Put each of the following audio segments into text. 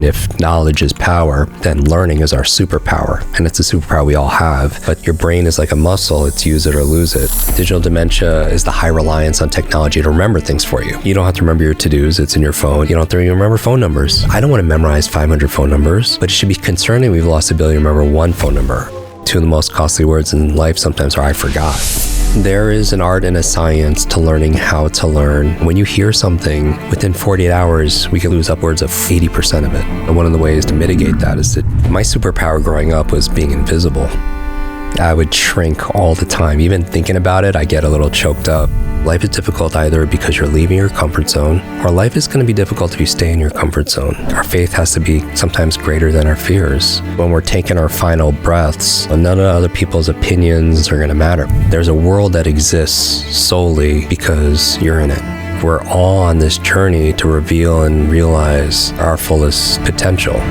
If knowledge is power, then learning is our superpower, and it's a superpower we all have. But your brain is like a muscle, it's use it or lose it. Digital dementia is the high reliance on technology to remember things for you. You don't have to remember your to-dos, it's in your phone. You don't have to even remember phone numbers. I don't want to memorize 500 phone numbers, but it should be concerning we've lost the ability to remember one phone number. Two of the most costly words in life sometimes are I forgot. There is an art and a science to learning how to learn. When you hear something, within 48 hours, we can lose upwards of 80% of it. And one of the ways to mitigate that is that my superpower growing up was being invisible. I would shrink all the time. Even thinking about it, I get a little choked up. Life is difficult either because you're leaving your comfort zone, or life is going to be difficult if you stay in your comfort zone. Our faith has to be sometimes greater than our fears. When we're taking our final breaths, none of other people's opinions are going to matter. There's a world that exists solely because you're in it. We're all on this journey to reveal and realize our fullest potential.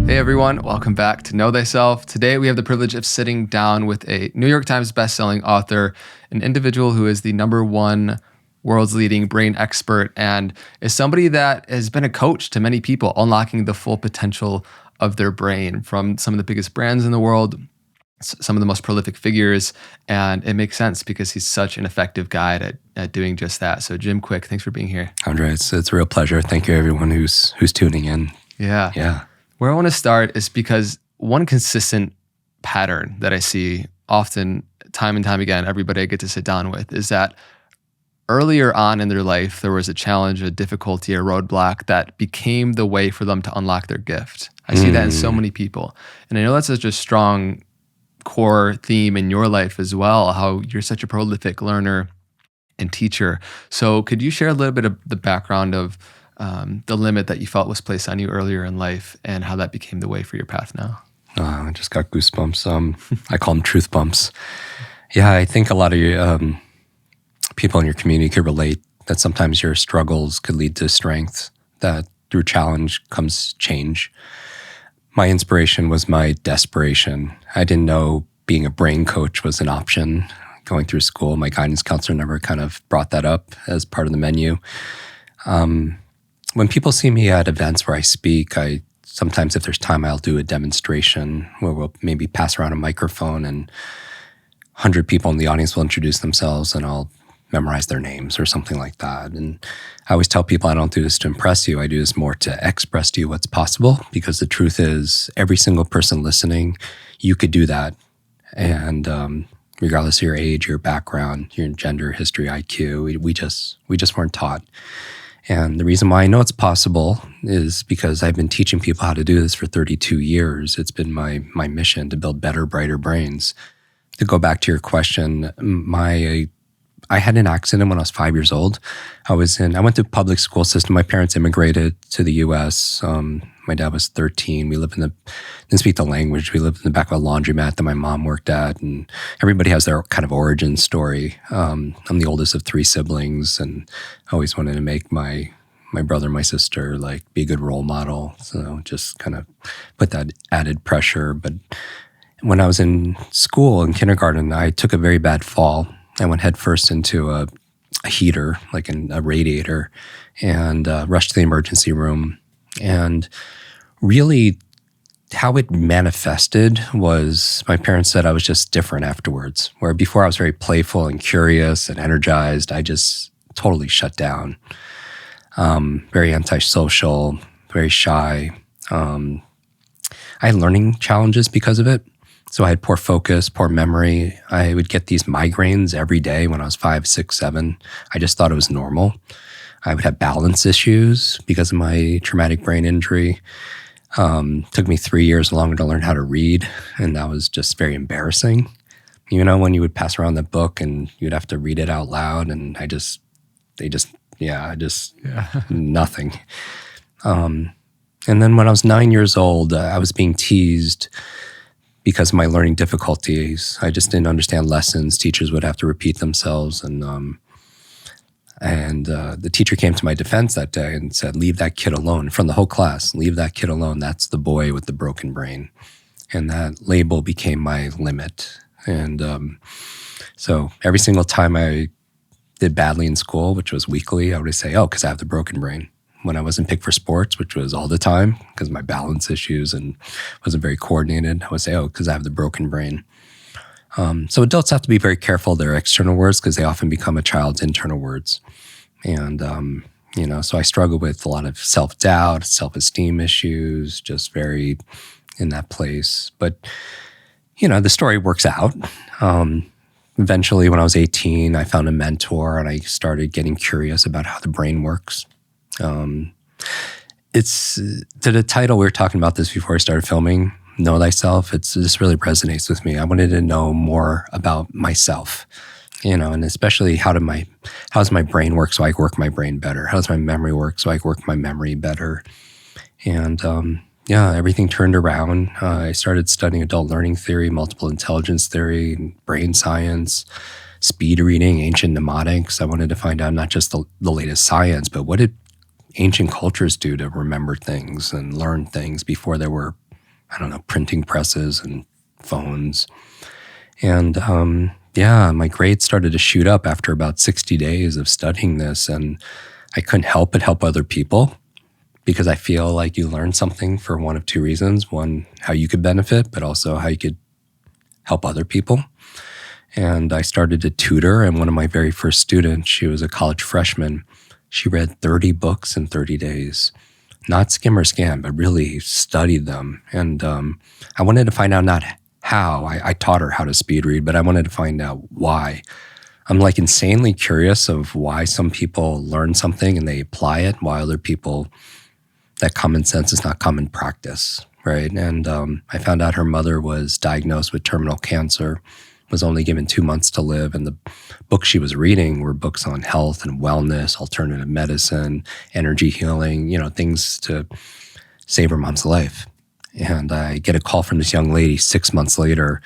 Hey everyone, welcome back to Know Thyself. Today we have the privilege of sitting down with a New York Times bestselling author, an individual who is the #1 world's leading brain expert, and is somebody that has been a coach to many people, unlocking the full potential of their brain, from some of the biggest brands in the world, some of the most prolific figures, and it makes sense because he's such an effective guide at doing just that. So Jim Kwik, thanks for being here. André, it's a real pleasure. Thank you everyone who's tuning in. Yeah. Where I want to start is because one consistent pattern that I see often, time and time again, everybody I get to sit down with, is that earlier on in their life, there was a challenge, a difficulty, a roadblock that became the way for them to unlock their gift. I see that in so many people. And I know that's such a strong core theme in your life as well, how you're such a prolific learner and teacher. So could you share a little bit of the background of the limit that you felt was placed on you earlier in life and how that became the way for your path now? I just got goosebumps. I call them truth bumps. Yeah, I think a lot of your, people in your community could relate that sometimes your struggles could lead to strength, that through challenge comes change. My inspiration was my desperation. I didn't know being a brain coach was an option. Going through school, my guidance counselor never kind of brought that up as part of the menu. When people see me at events where I speak, sometimes if there's time, I'll do a demonstration where we'll maybe pass around a microphone and 100 people in the audience will introduce themselves and I'll memorize their names or something like that. And I always tell people I don't do this to impress you. I do this more to express to you what's possible, because the truth is every single person listening, you could do that. And regardless of your age, your background, your gender, history, IQ, we just weren't taught. And the reason why I know it's possible is because I've been teaching people how to do this for 32 years. It's been my mission to build better, brighter brains. To go back to your question, I had an accident when I was 5 years old. I went through public school system. My parents immigrated to the U.S. My dad was 13. We didn't speak the language. We lived in the back of a laundromat that my mom worked at, and everybody has their kind of origin story. I'm the oldest of 3 siblings, and I always wanted to make my brother, my sister, be a good role model. So just kind of put that added pressure. But when I was in school, in kindergarten, I took a very bad fall. I went headfirst into a heater, a radiator, and rushed to the emergency room. And really how it manifested was my parents said I was just different afterwards, where before I was very playful and curious and energized, I just totally shut down. Very antisocial, very shy. I had learning challenges because of it. So I had poor focus, poor memory. I would get these migraines every day when I was 5, 6, 7. I just thought it was normal. I would have balance issues because of my traumatic brain injury. Took me 3 years longer to learn how to read, and that was just very embarrassing. You know, when you would pass around the book and you'd have to read it out loud, and nothing. And then when I was 9 years old, I was being teased because of my learning difficulties. I just didn't understand lessons. Teachers would have to repeat themselves. And the teacher came to my defense that day and said, leave that kid alone. From the whole class, leave that kid alone. That's the boy with the broken brain. And that label became my limit. And so every single time I did badly in school, which was weekly, I would say, oh, because I have the broken brain. When I wasn't picked for sports, which was all the time because my balance issues and wasn't very coordinated, I would say, oh, because I have the broken brain. So adults have to be very careful of their external words because they often become a child's internal words. And, so I struggle with a lot of self-doubt, self-esteem issues, just very in that place. But, the story works out. Eventually, when I was 18, I found a mentor and I started getting curious about how the brain works. It's to the title, we were talking about this before I started filming, Know Thyself. This really resonates with me. I wanted to know more about myself, and especially how does my brain work so I can work my brain better? How does my memory work so I can work my memory better? And everything turned around. I started studying adult learning theory, multiple intelligence theory, brain science, speed reading, ancient mnemonics. I wanted to find out not just the latest science, but what did ancient cultures do to remember things and learn things before there were, printing presses and phones. And my grades started to shoot up after about 60 days of studying this. And I couldn't help but help other people because I feel like you learn something for one of two reasons. One, how you could benefit, but also how you could help other people. And I started to tutor. And one of my very first students, she was a college freshman. She read 30 books in 30 days. Not skim or scan, but really studied them. And I wanted to find out not how. I taught her how to speed read, but I wanted to find out why. I'm insanely curious of why some people learn something and they apply it, while other people, that common sense is not common practice, right? And I found out her mother was diagnosed with terminal cancer, was only given 2 months to live. And the books she was reading were books on health and wellness, alternative medicine, energy healing, things to save her mom's life. And I get a call from this young lady 6 months later,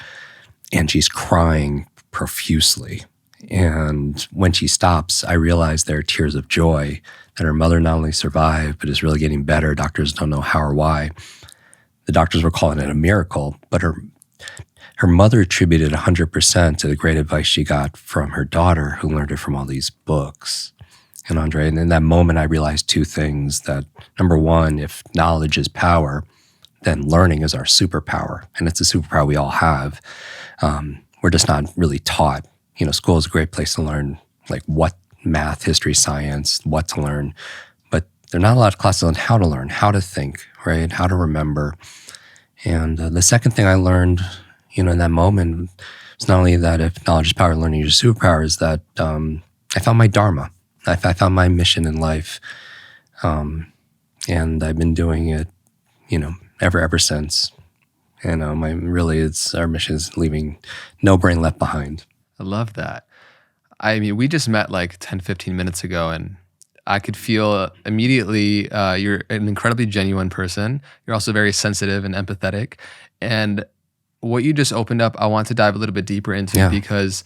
and she's crying profusely. And when she stops, I realize there are tears of joy that her mother not only survived, but is really getting better. Doctors don't know how or why. The doctors were calling it a miracle, but her mother attributed 100% to the great advice she got from her daughter, who learned it from all these books. And André, and in that moment, I realized two things: that number one, if knowledge is power, then learning is our superpower. And it's a superpower we all have. We're just not really taught. School is a great place to learn, what math, history, science, what to learn. But there are not a lot of classes on how to learn, how to think, right? How to remember. And the second thing I learned, in that moment, it's not only that if knowledge is power, learning is your superpower, is that I found my dharma. I found my mission in life. And I've been doing it, ever since. Our mission is leaving no brain left behind. I love that. I mean, we just met 10, 15 minutes ago, and I could feel immediately you're an incredibly genuine person. You're also very sensitive and empathetic. And what you just opened up, I want to dive a little bit deeper into, because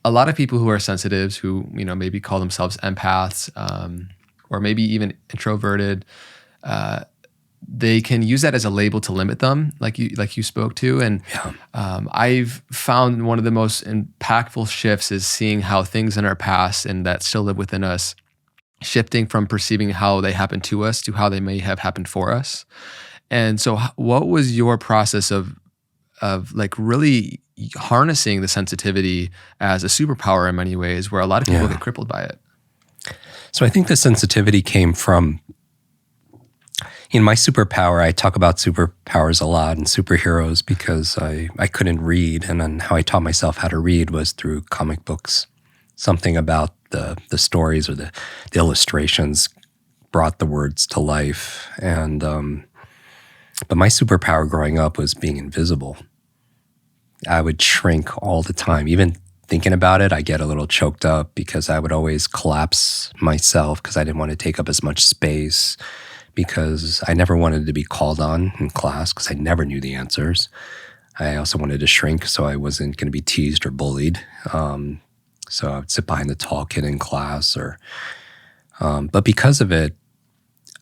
a lot of people who are sensitives, who maybe call themselves empaths, or maybe even introverted, they can use that as a label to limit them, like you spoke to. And I've found one of the most impactful shifts is seeing how things in our past and that still live within us, shifting from perceiving how they happen to us to how they may have happened for us. And so what was your process of really harnessing the sensitivity as a superpower in many ways, where a lot of people get crippled by it? So I think the sensitivity came from, my superpower. I talk about superpowers a lot and superheroes because I couldn't read. And then how I taught myself how to read was through comic books. Something about the stories or the illustrations brought the words to life. And but my superpower growing up was being invisible. I would shrink all the time. Even thinking about it, I get a little choked up because I would always collapse myself because I didn't want to take up as much space, because I never wanted to be called on in class because I never knew the answers. I also wanted to shrink so I wasn't going to be teased or bullied. So I would sit behind the tall kid in class, but because of it,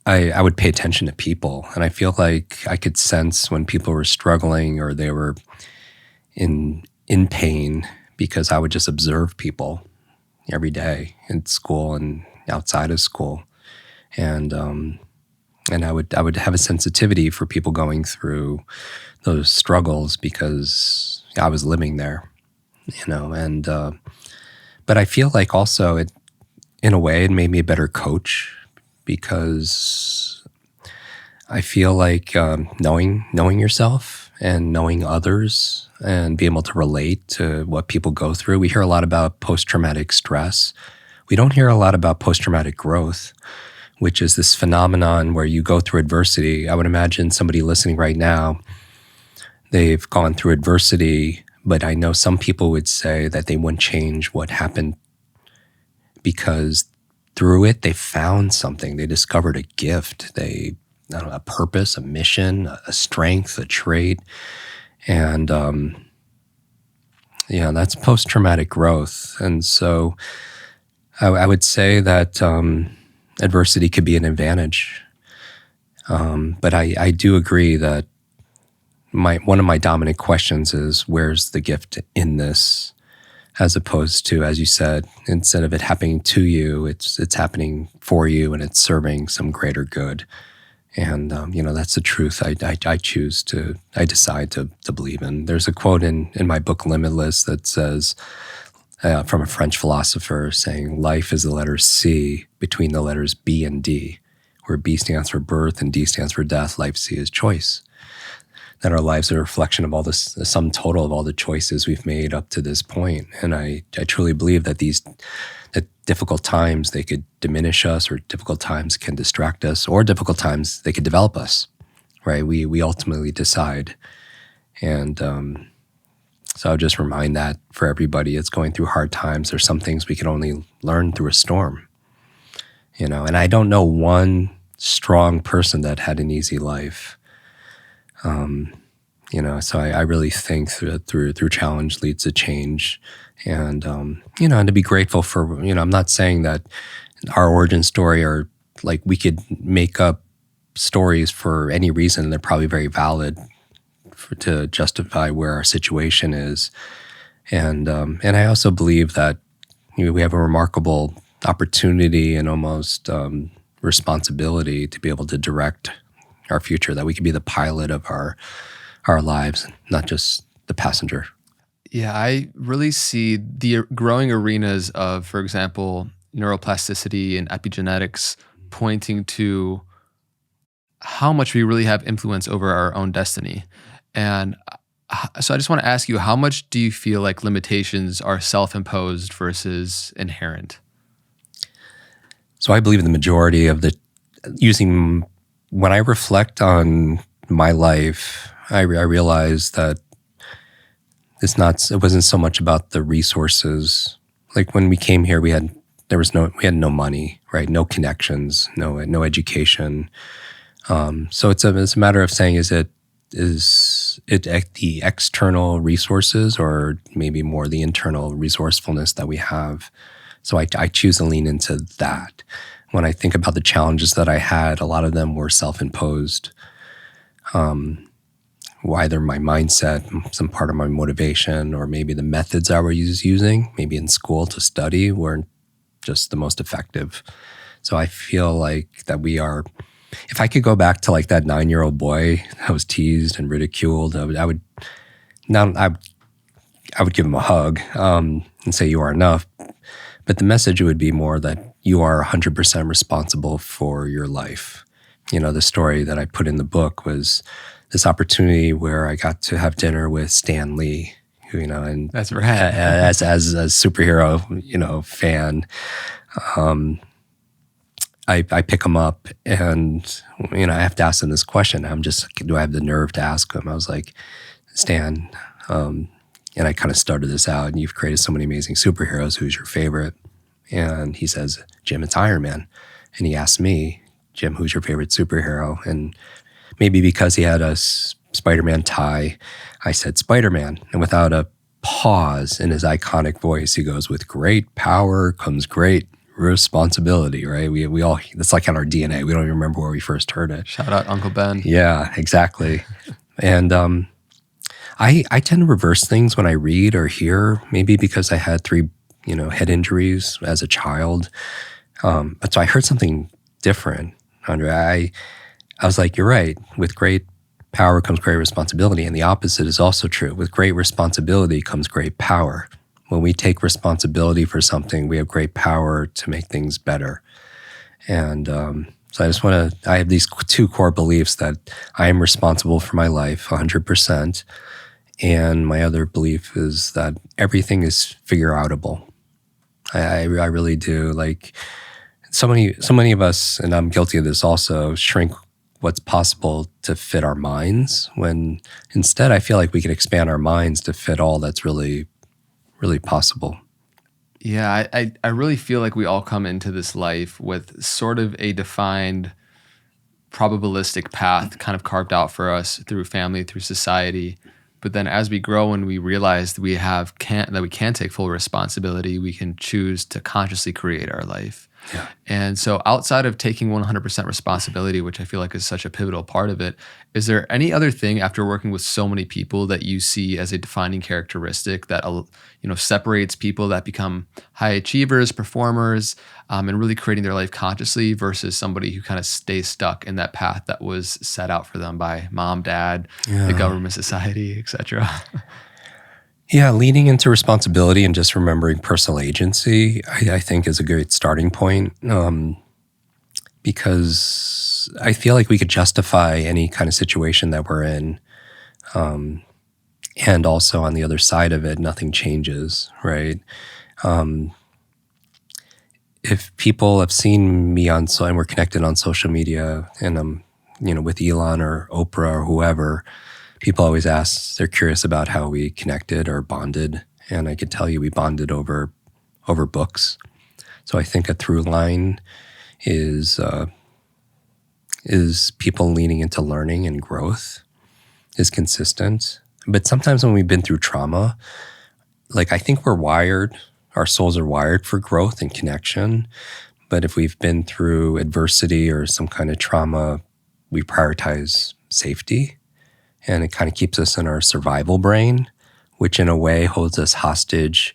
I would pay attention to people. And I feel like I could sense when people were struggling or they were in pain, because I would just observe people. every day in school and outside of school. And I would have a sensitivity for people going through those struggles because I was living there, and but I feel like also it, in a way, it made me a better coach because I feel like knowing yourself and knowing others and being able to relate to what people go through. We hear a lot about post-traumatic stress. We don't hear a lot about post-traumatic growth, which is this phenomenon where you go through adversity. I would imagine somebody listening right now, they've gone through adversity, but I know some people would say that they wouldn't change what happened because through it, they found something. They discovered a gift. I don't know, a purpose, a mission, a strength, a trait. And, that's post-traumatic growth. And so I would say that adversity could be an advantage. But I do agree that one of my dominant questions is, where's the gift in this? As opposed to, as you said, instead of it happening to you, it's happening for you and it's serving some greater good. And, that's the truth I decide to believe in. There's a quote in my book, Limitless, that says, from a French philosopher saying, life is the letter C between the letters B and D, where B stands for birth and D stands for death. Life C is choice. That our lives are a reflection of all this, the sum total of all the choices we've made up to this point. And I truly believe that that difficult times, they could diminish us, or difficult times can distract us, or difficult times, they could develop us, right? We ultimately decide. And so I'll just remind that for everybody that's going through hard times, there's some things we can only learn through a storm, and I don't know one strong person that had an easy life. So I really think through challenge leads to change, and and to be grateful for, I'm not saying that our origin story, or like we could make up stories for any reason. They're probably very valid to justify where our situation is, and I also believe that we have a remarkable opportunity and almost responsibility to be able to direct our future, that we could be the pilot of our lives, not just the passenger. Yeah, I really see the growing arenas of, for example, neuroplasticity and epigenetics pointing to how much we really have influence over our own destiny. And so I just want to ask you, how much do you feel like limitations are self-imposed versus inherent? So I believe the majority of when I reflect on my life, I realize that it wasn't so much about the resources. Like when we came here, we had no money, right? No connections, no education. So it's a matter of saying, is it the external resources, or maybe more the internal resourcefulness that we have? So I choose to lean into that. When I think about the challenges that I had, a lot of them were self-imposed. Either my mindset, some part of my motivation, or maybe the methods I was using, maybe in school to study, weren't just the most effective. So I feel like that if I could go back to like that 9-year-old boy that was teased and ridiculed, I would give him a hug and say, you are enough. But the message would be more that you are 100% responsible for your life. The story that I put in the book was this opportunity where I got to have dinner with Stan Lee, who, and that's right. as a superhero, fan. I pick him up, and I have to ask him this question. Do I have the nerve to ask him? I was like, Stan, and I kind of started this out, and you've created so many amazing superheroes. Who's your favorite? And he says, Jim, it's Iron Man. And he asked me, Jim, who's your favorite superhero? And maybe because he had a Spider-Man tie, I said Spider-Man. And without a pause in his iconic voice, he goes, with great power comes great responsibility, right? We all, that's like on our DNA. We don't even remember where we first heard it. Shout out Uncle Ben. Yeah, exactly. And I tend to reverse things when I read or hear, maybe because I had three head injuries as a child. But so I heard something different, André. I was like, you're right. With great power comes great responsibility. And the opposite is also true. With great responsibility comes great power. When we take responsibility for something, we have great power to make things better. And so I have these two core beliefs that I am responsible for my life 100%. And my other belief is that everything is figure outable. I really do. Like so many of us, and I'm guilty of this also, shrink what's possible to fit our minds, when instead I feel like we can expand our minds to fit all that's really, really possible. Yeah, I really feel like we all come into this life with sort of a defined probabilistic path kind of carved out for us through family, through society. But then as we grow and we realize that we can take full responsibility, we can choose to consciously create our life. Yeah. And so outside of taking 100% responsibility, which I feel like is such a pivotal part of it, is there any other thing after working with so many people that you see as a defining characteristic that separates people that become high achievers, performers, and really creating their life consciously versus somebody who kind of stays stuck in that path that was set out for them by mom, dad, the government, society, etc.? Yeah, leaning into responsibility and just remembering personal agency, I think, is a great starting point, because I feel like we could justify any kind of situation that we're in, and also on the other side of it, nothing changes, right? If people have seen me and we're connected on social media, and I'm, with Elon or Oprah or whoever, people always ask, they're curious about how we connected or bonded. And I could tell you we bonded over books. So I think a through line is people leaning into learning and growth is consistent. But sometimes when we've been through trauma, like I think our souls are wired for growth and connection. But if we've been through adversity or some kind of trauma, we prioritize safety. And it kind of keeps us in our survival brain, which in a way holds us hostage.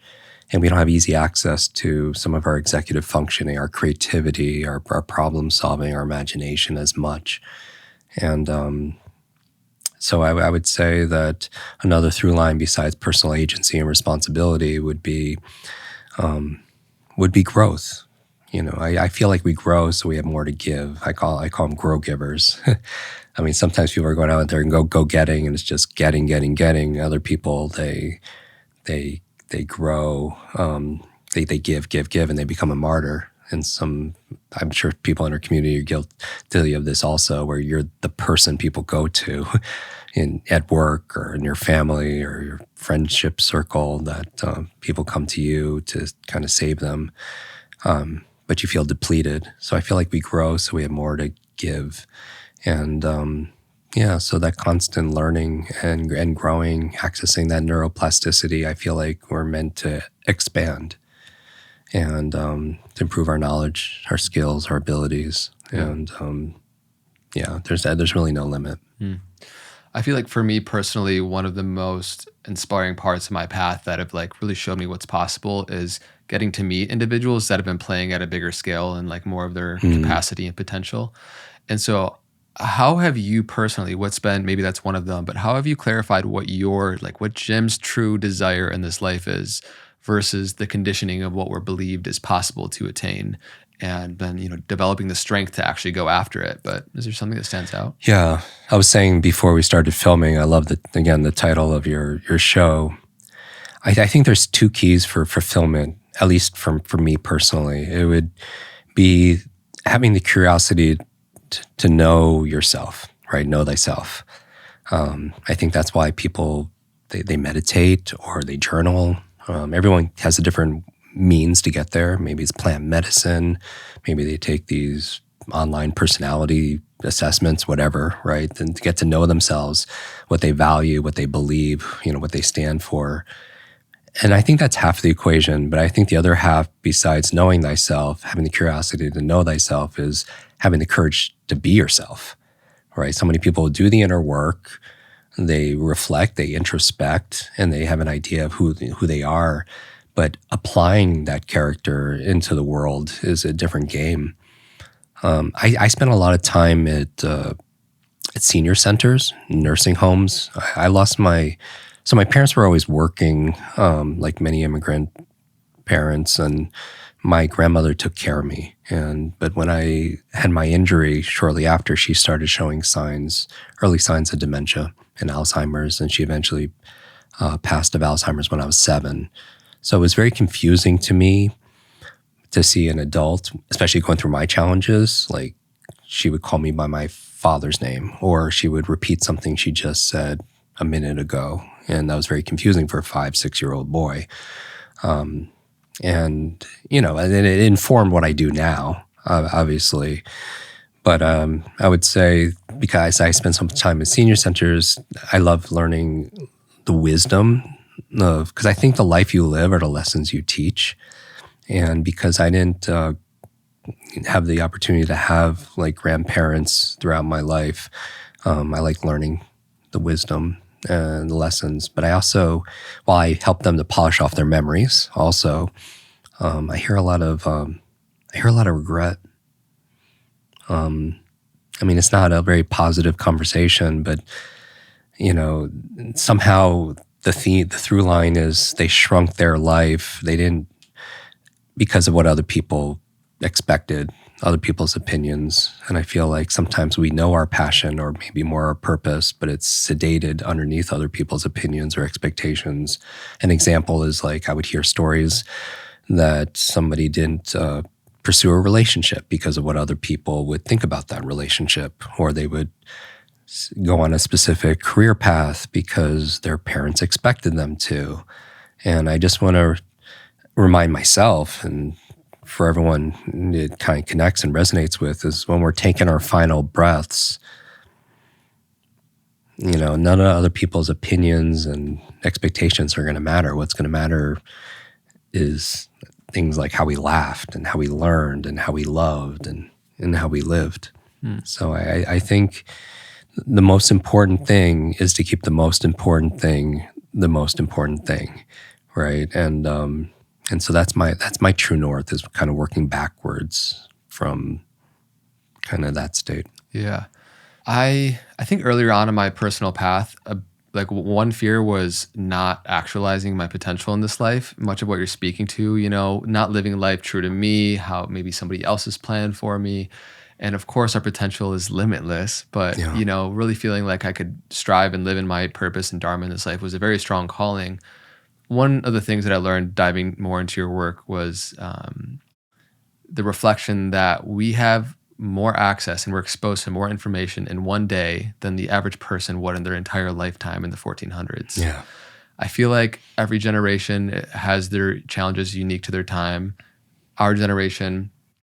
And we don't have easy access to some of our executive functioning, our creativity, our problem solving, our imagination as much. And so I would say that another through line besides personal agency and responsibility would be growth. I feel like we grow so we have more to give. I call them grow givers. I mean, sometimes people are going out there and go getting, and it's just getting. Other people, they grow, they give, and they become a martyr. And I'm sure people in our community are guilty of this also, where you're the person people go to at work or in your family or your friendship circle, that people come to you to kind of save them. But you feel depleted. So I feel like we grow so we have more to give. And so that constant learning and growing, accessing that neuroplasticity, I feel like we're meant to expand and to improve our knowledge, our skills, our abilities. And there's really no limit. I feel like for me personally, one of the most inspiring parts of my path that have like really showed me what's possible is getting to meet individuals that have been playing at a bigger scale and like more of their capacity and potential. And so how have you personally, maybe that's one of them, but how have you clarified what Jim's true desire in this life is versus the conditioning of what we're believed is possible to attain, and then, developing the strength to actually go after it? But is there something that stands out? Yeah. I was saying before we started filming, I love the title of your show. I think there's two keys for fulfillment, at least for me personally. It would be having the curiosity to know yourself, right? Know thyself. I think that's why people, they meditate or they journal. Everyone has a different means to get there. Maybe it's plant medicine. Maybe they take these online personality assessments, whatever, right? And to get to know themselves, what they value, what they believe, what they stand for. And I think that's half the equation. But I think the other half, besides knowing thyself, having the curiosity to know thyself, is having the courage to be yourself, right? So many people do the inner work, they reflect, they introspect, and they have an idea of who they are. But applying that character into the world is a different game. I spent a lot of time at senior centers, nursing homes. I lost so my parents were always working, like many immigrant parents, and my grandmother took care of me. But when I had my injury shortly after, she started showing early signs of dementia and Alzheimer's, and she eventually passed of Alzheimer's when I was 7. So it was very confusing to me to see an adult, especially going through my challenges, like she would call me by my father's name, or she would repeat something she just said a minute ago. And that was very confusing for a 5, 6-year-old boy. And it informed what I do now, obviously. But I would say, because I spend some time at senior centers, I love learning the wisdom because I think the life you live are the lessons you teach. And because I didn't have the opportunity to have like grandparents throughout my life, I like learning the wisdom and the lessons. But I also, while I help them to polish off their memories, also, I hear a lot of regret. It's not a very positive conversation, but somehow the through line is they shrunk their life. They didn't, because of what other people expected, other people's opinions. And I feel like sometimes we know our passion or maybe more our purpose, but it's sedated underneath other people's opinions or expectations. An example is like I would hear stories that somebody didn't pursue a relationship because of what other people would think about that relationship, or they would go on a specific career path because their parents expected them to. And I just want to remind myself, and for everyone it kind of connects and resonates with, is when we're taking our final breaths, none of other people's opinions and expectations are going to matter. What's going to matter is things like how we laughed and how we learned and how we loved and how we lived. So I think the most important thing is to keep the most important thing the most important thing, right? And so that's my true north, is kind of working backwards from kind of that state. Yeah. I think earlier on in my personal path, like one fear was not actualizing my potential in this life. Much of what you're speaking to, not living life true to me, how maybe somebody else's plan for me. And of course, our potential is limitless, but, really feeling like I could strive and live in my purpose and dharma in this life was a very strong calling. One of the things that I learned diving more into your work was the reflection that we have more access and we're exposed to more information in one day than the average person would in their entire lifetime in the 1400s. Yeah. I feel like every generation has their challenges unique to their time. Our generation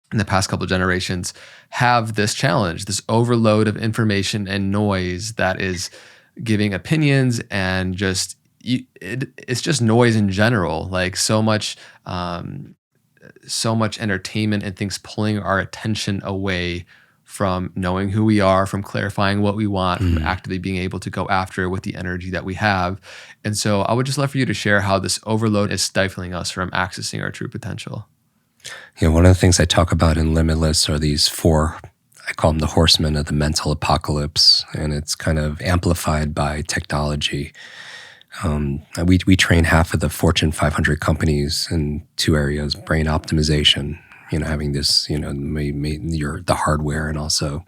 and the past couple of generations have this challenge, this overload of information and noise that is giving opinions and just it's just noise in general. Like so much entertainment and things pulling our attention away from knowing who we are, from clarifying what we want, from actively being able to go after with the energy that we have. And so I would just love for you to share how this overload is stifling us from accessing our true potential. One of the things I talk about in Limitless are these 4, I call them the horsemen of the mental apocalypse, and it's kind of amplified by technology. We train half of the Fortune 500 companies in 2 areas: brain optimization, having this, the hardware, and also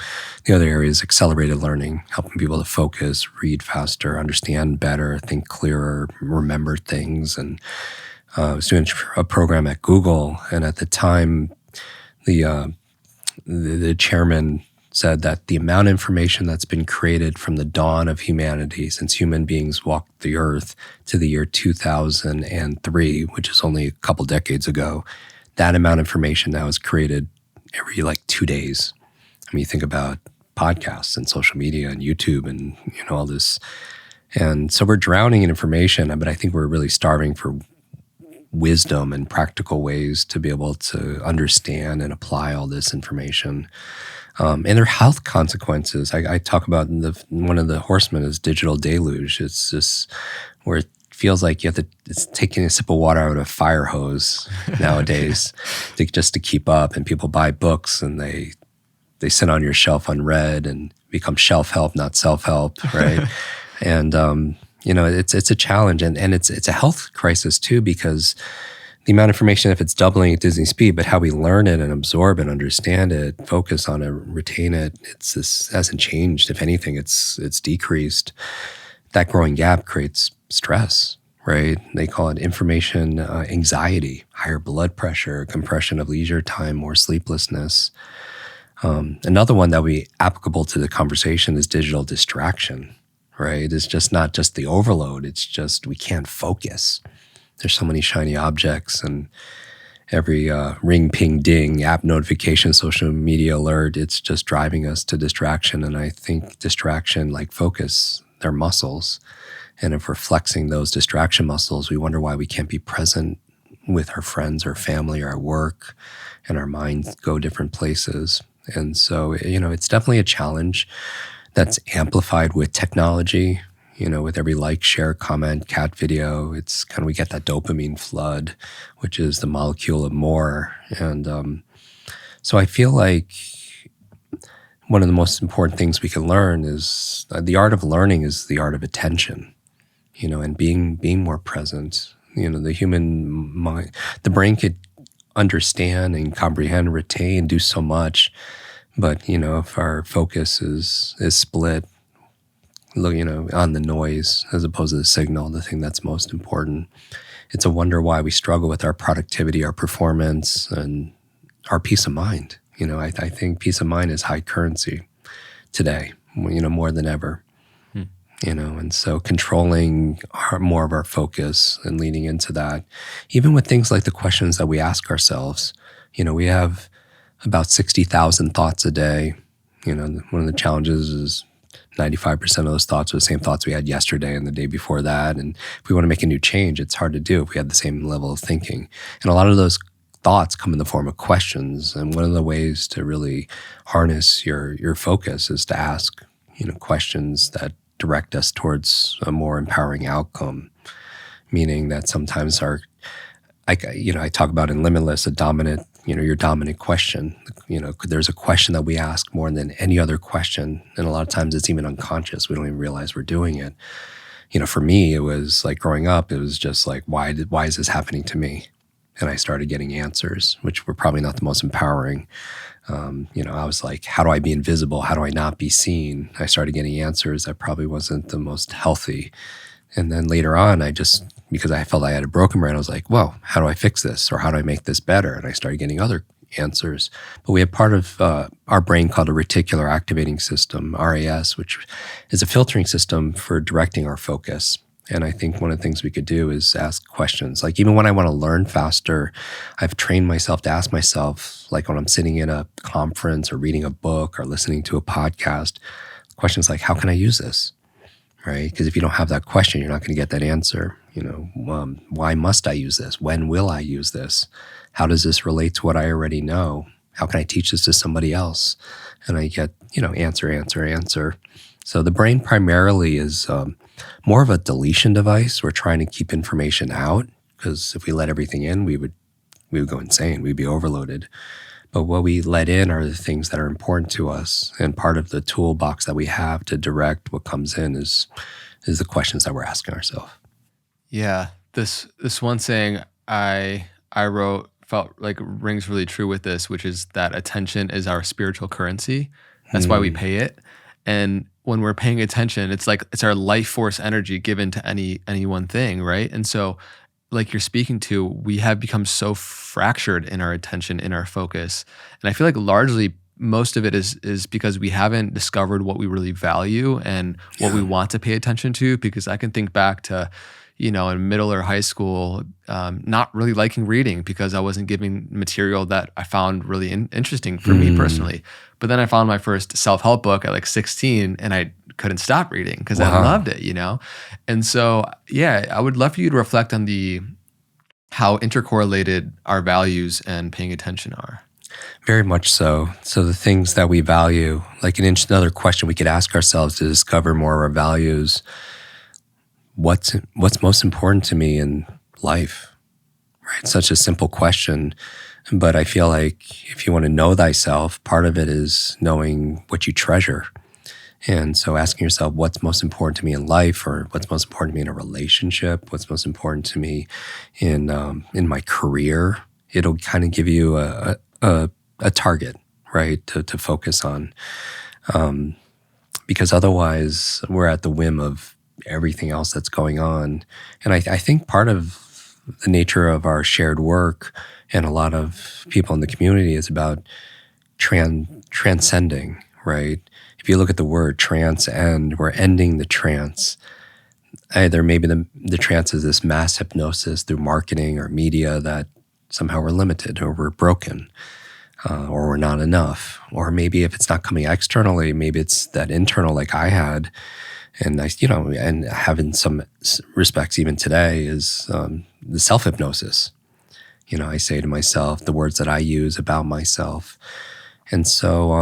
the other area is accelerated learning, helping people to focus, read faster, understand better, think clearer, remember things. And I was doing a program at Google, and at the time, the chairman said that the amount of information that's been created from the dawn of humanity, since human beings walked the earth, to the year 2003, which is only a couple decades ago, that amount of information now is created every 2 days. I mean, you think about podcasts and social media and YouTube and all this. And so we're drowning in information, but I think we're really starving for wisdom and practical ways to be able to understand and apply all this information. And there are health consequences. I talk about one of the horsemen is digital deluge. It's just we're feels like it's taking a sip of water out of a fire hose nowadays just to keep up. And people buy books and they sit on your shelf unread and become shelf help, not self-help, right? And, it's a challenge. And it's a health crisis too, because the amount of information, if it's doubling at Disney speed, but how we learn it and absorb it, understand it, focus on it, retain it, hasn't changed. If anything, it's decreased. That growing gap creates stress, right? They call it information anxiety, higher blood pressure, compression of leisure time, more sleeplessness. Another one that would be applicable to the conversation is digital distraction, right? It's just not just the overload. It's just we can't focus. There's so many shiny objects and every ring, ping, ding, app notification, social media alert, it's just driving us to distraction. And I think distraction, like focus, they're muscles. And if we're flexing those distraction muscles, we wonder why we can't be present with our friends or family or our work, and our minds go different places. And so, it's definitely a challenge that's amplified with technology. With every like, share, comment, cat video, it's kind of, we get that dopamine flood, which is the molecule of more. And so I feel like one of the most important things we can learn is the art of learning is the art of attention, and being more present. The human mind, the brain could understand and comprehend, retain, do so much. But, if our focus is split, on the noise as opposed to the signal, the thing that's most important. It's a wonder why we struggle with our productivity, our performance, and our peace of mind. I think peace of mind is high currency today, more than ever. And so controlling more of our focus and leaning into that, even with things like the questions that we ask ourselves. We have about 60,000 thoughts a day. One of the challenges is 95% of those thoughts are the same thoughts we had yesterday and the day before that. And if we want to make a new change, it's hard to do if we have the same level of thinking. And a lot of those thoughts come in the form of questions. And one of the ways to really harness your focus is to ask, questions that direct us towards a more empowering outcome. Meaning that sometimes I talk about in Limitless, a dominant, your dominant question. There's a question that we ask more than any other question. And a lot of times it's even unconscious. We don't even realize we're doing it. For me, it was like growing up, it was just like, why is this happening to me? And I started getting answers, which were probably not the most empowering. I was like, how do I be invisible? How do I not be seen? I started getting answers that probably wasn't the most healthy. And then later on, because I felt I had a broken brain, I was like, whoa, how do I fix this? Or how do I make this better? And I started getting other answers. But we have part of our brain called a reticular activating system, RAS, which is a filtering system for directing our focus. And I think one of the things we could do is ask questions. Like even when I want to learn faster, I've trained myself to ask myself, like when I'm sitting in a conference or reading a book or listening to a podcast, questions like, how can I use this? Right? Because if you don't have that question, you're not going to get that answer. Why must I use this? When will I use this? How does this relate to what I already know? How can I teach this to somebody else? And I get, answer. So the brain primarily is more of a deletion device. We're trying to keep information out because if we let everything in, we would go insane. We'd be overloaded. But what we let in are the things that are important to us. And part of the toolbox that we have to direct what comes in is the questions that we're asking ourselves. Yeah. This one saying I wrote felt like rings really true with this, which is that attention is our spiritual currency. That's why we pay it. And when we're paying attention, it's our life force energy given to any one thing, right? And so like you're speaking to, we have become so fractured in our attention, in our focus. And I feel like largely most of it is because we haven't discovered what we really value and what we want to pay attention to. Because I can think back to, in middle or high school, not really liking reading because I wasn't giving material that I found really interesting for me personally. But then I found my first self-help book at like 16 and I couldn't stop reading because I loved it, And so, I would love for you to reflect on how intercorrelated our values and paying attention are. Very much so. So the things that we value, like another question we could ask ourselves to discover more of our values. what's most important to me in life, right? Such a simple question, but I feel like if you want to know thyself, part of it is knowing what you treasure. And so asking yourself what's most important to me in life, or what's most important to me in a relationship, what's most important to me in my career, it'll kind of give you a target, right, to focus on. Because otherwise we're at the whim of everything else that's going on. And I think part of the nature of our shared work and a lot of people in the community is about transcending, right? If you look at the word transcend, we're ending the trance. Either maybe the trance is this mass hypnosis through marketing or media that somehow we're limited or we're broken. Or we're not enough. Or maybe if it's not coming externally, maybe it's that internal like I had. And and have in some respects even today is the self-hypnosis. I say to myself the words that I use about myself. And so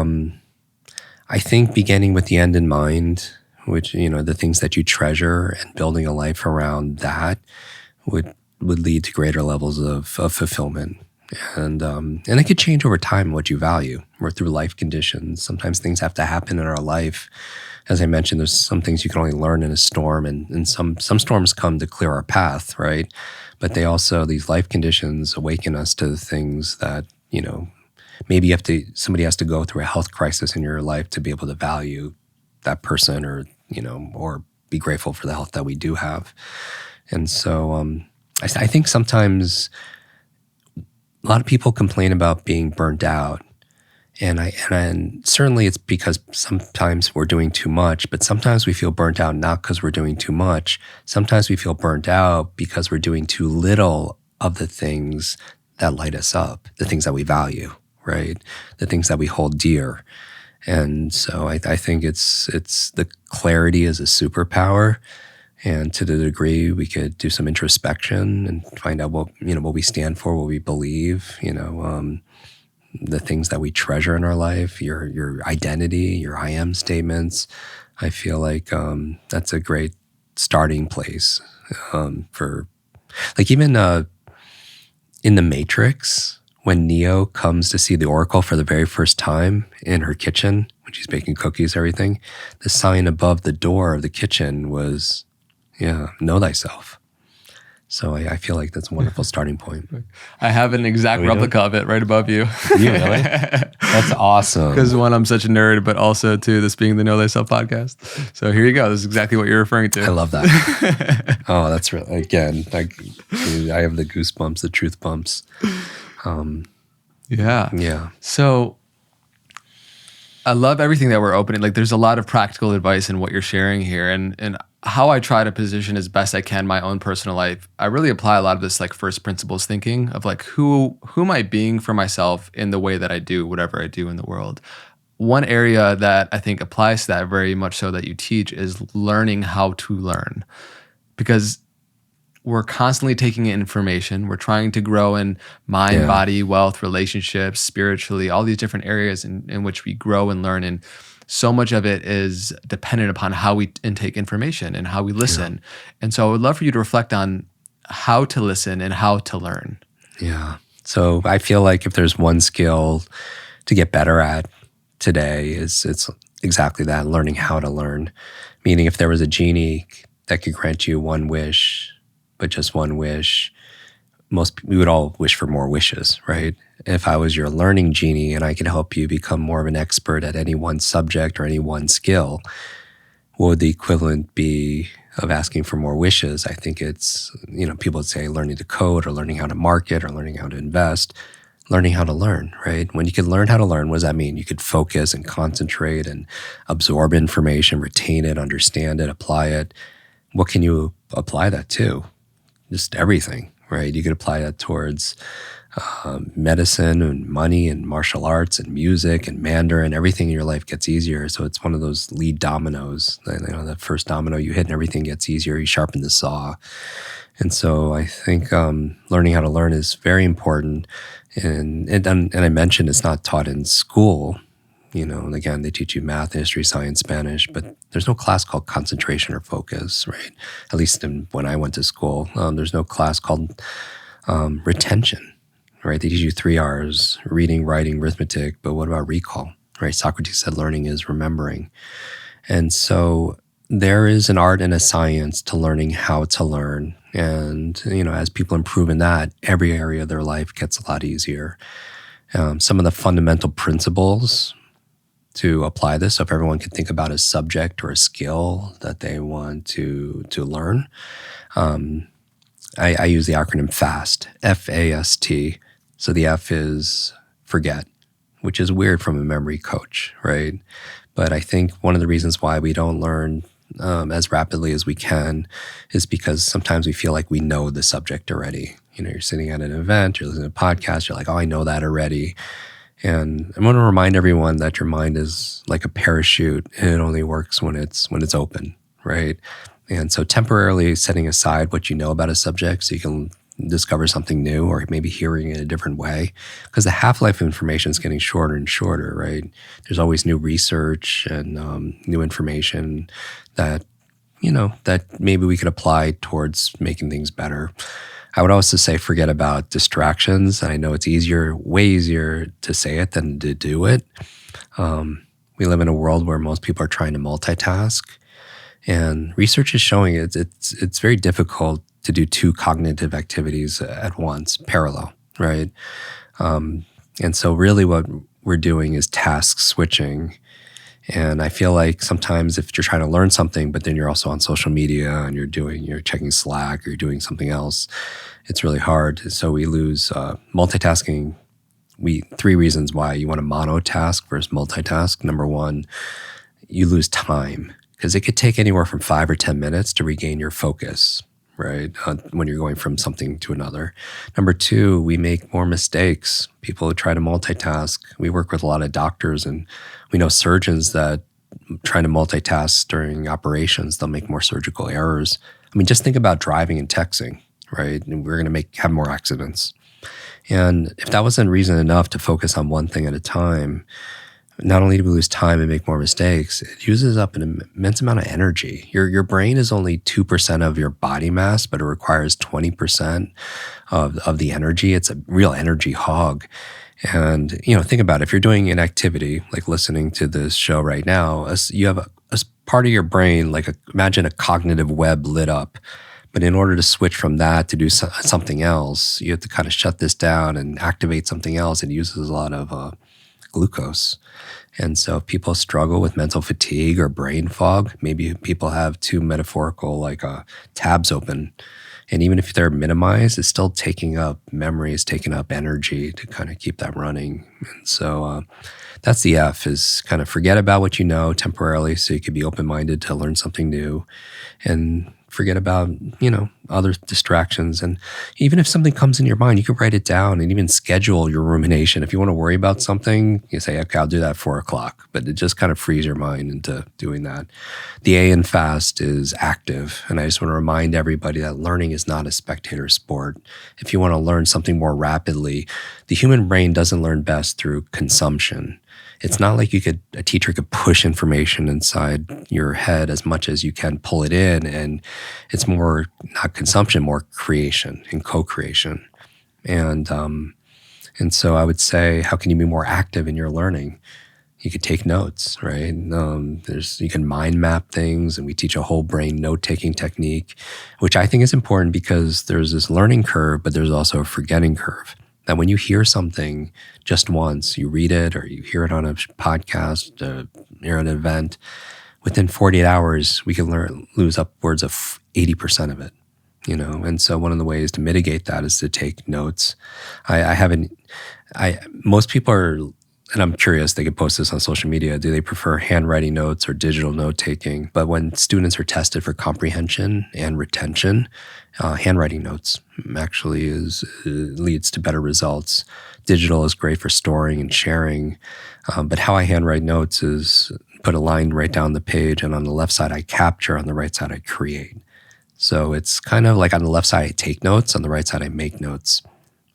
I think beginning with the end in mind, which, the things that you treasure and building a life around that would lead to greater levels of fulfillment. And it could change over time what you value, or through life conditions. Sometimes things have to happen in our life. As I mentioned, there's some things you can only learn in a storm, and some storms come to clear our path, right? But they also, these life conditions awaken us to the things that, maybe somebody has to go through a health crisis in your life to be able to value that person, or be grateful for the health that we do have. And so I think sometimes a lot of people complain about being burned out, and certainly it's because sometimes we're doing too much, but sometimes we feel burnt out not because we're doing too much. Sometimes we feel burnt out because we're doing too little of the things that light us up, the things that we value, right? The things that we hold dear. And so I think it's the clarity is a superpower. And to the degree we could do some introspection and find out what we stand for, what we believe, the things that we treasure in our life, your identity, your I am statements. I feel like that's a great starting place for, like, even in the Matrix, when Neo comes to see the Oracle for the very first time in her kitchen, when she's baking cookies, everything, the sign above the door of the kitchen was, know thyself. So I feel like that's a wonderful starting point. I have an exact replica of it right above you. You really? That's awesome. Because one, I'm such a nerd, but also two, this being the Know Thyself podcast. So here you go. This is exactly what you're referring to. I love that. Oh, that's really, again, I have the goosebumps, the truth bumps. Yeah. So I love everything that we're opening. Like, there's a lot of practical advice in what you're sharing here, and how I try to position as best I can my own personal life. I really apply a lot of this like first principles thinking of like who am I being for myself in the way that I do whatever I do in the world. One area that I think applies to that very much so that you teach is learning how to learn, because we're constantly taking in information. We're trying to grow in mind, body, wealth, relationships, spiritually, all these different areas in which we grow and learn. And so much of it is dependent upon how we intake information and how we listen. And so I would love for you to reflect on how to listen and how to learn. Yeah. So I feel like if there's one skill to get better at today, it's exactly that, learning how to learn. Meaning if there was a genie that could grant you one wish, but just one wish, we would all wish for more wishes, right? If I was your learning genie and I could help you become more of an expert at any one subject or any one skill, what would the equivalent be of asking for more wishes? I think it's, people would say learning to code or learning how to market or learning how to invest, learning how to learn, right? When you can learn how to learn, what does that mean? You could focus and concentrate and absorb information, retain it, understand it, apply it. What can you apply that to? Just everything, right? You could apply that towards medicine and money and martial arts and music and Mandarin. Everything in your life gets easier. So it's one of those lead dominoes. The first domino you hit and everything gets easier. You sharpen the saw. And so I think learning how to learn is very important. And I mentioned it's not taught in school. And again, they teach you math, history, science, Spanish, but there's no class called concentration or focus, right? At least when I went to school, there's no class called retention, right? They teach you 3 R's: reading, writing, arithmetic, but what about recall, right? Socrates said learning is remembering. And so there is an art and a science to learning how to learn. And, as people improve in that, every area of their life gets a lot easier. Some of the fundamental principles to apply this, so if everyone can think about a subject or a skill that they want to learn, I use the acronym FAST, F-A-S-T. So the F is forget, which is weird from a memory coach, right? But I think one of the reasons why we don't learn as rapidly as we can is because sometimes we feel like we know the subject already. You're sitting at an event, you're listening to a podcast, you're like, oh, I know that already. And I want to remind everyone that your mind is like a parachute, and it only works when it's open, right? And so temporarily setting aside what you know about a subject so you can discover something new, or maybe hearing it a different way, because the half-life of information is getting shorter and shorter, right? There's always new research and new information that maybe we could apply towards making things better. I would also say forget about distractions. I know it's way easier to say it than to do it. We live in a world where most people are trying to multitask, and research is showing it's very difficult to do 2 cognitive activities at once, parallel, right? And so really what we're doing is task switching. And I feel like sometimes if you're trying to learn something, but then you're also on social media and you're checking Slack or you're doing something else, it's really hard. So we lose multitasking. 3 reasons why you want to monotask versus multitask. Number 1, you lose time, because it could take anywhere from 5 or 10 minutes to regain your focus, right? When you're going from something to another. Number 2, we make more mistakes. People who try to multitask. We work with a lot of doctors, and we know surgeons that trying to multitask during operations, they'll make more surgical errors. I mean, just think about driving and texting, right? And we're going to have more accidents. And if that wasn't reason enough to focus on one thing at a time, not only do we lose time and make more mistakes, it uses up an immense amount of energy. Your brain is only 2% of your body mass, but it requires 20% of the energy. It's a real energy hog. And, think about it. If you're doing an activity, like listening to this show right now, you have a part of your brain, imagine a cognitive web lit up. But in order to switch from that to do something else, you have to kind of shut this down and activate something else. It uses a lot of glucose. And so if people struggle with mental fatigue or brain fog, maybe people have 2 metaphorical tabs open. And even if they're minimized, it's still taking up memory, it's taking up energy to kind of keep that running. And so that's the F, is kind of forget about what you know temporarily so you could be open-minded to learn something new, and forget about, other distractions. And even if something comes in your mind, you can write it down and even schedule your rumination. If you want to worry about something, you say, okay, I'll do that at 4 o'clock. But it just kind of frees your mind into doing that. The A in FAST is active. And I just want to remind everybody that learning is not a spectator sport. If you want to learn something more rapidly, the human brain doesn't learn best through consumption. It's not like a teacher could push information inside your head as much as you can pull it in. And it's more not consumption, more creation and co-creation. And so I would say, how can you be more active in your learning? You could take notes, right? You can mind map things, and we teach a whole brain note-taking technique, which I think is important because there's this learning curve, but there's also a forgetting curve. That when you hear something just once, you read it or you hear it on a podcast, or an event, within 48 hours, we can lose upwards of 80% of it, And so one of the ways to mitigate that is to take notes. Most people are, and I'm curious, they could post this on social media. Do they prefer handwriting notes or digital note taking? But when students are tested for comprehension and retention, handwriting notes actually leads to better results. Digital is great for storing and sharing. But how I handwrite notes is put a line right down the page, and on the left side I capture, on the right side I create. So it's kind of like on the left side I take notes, on the right side I make notes.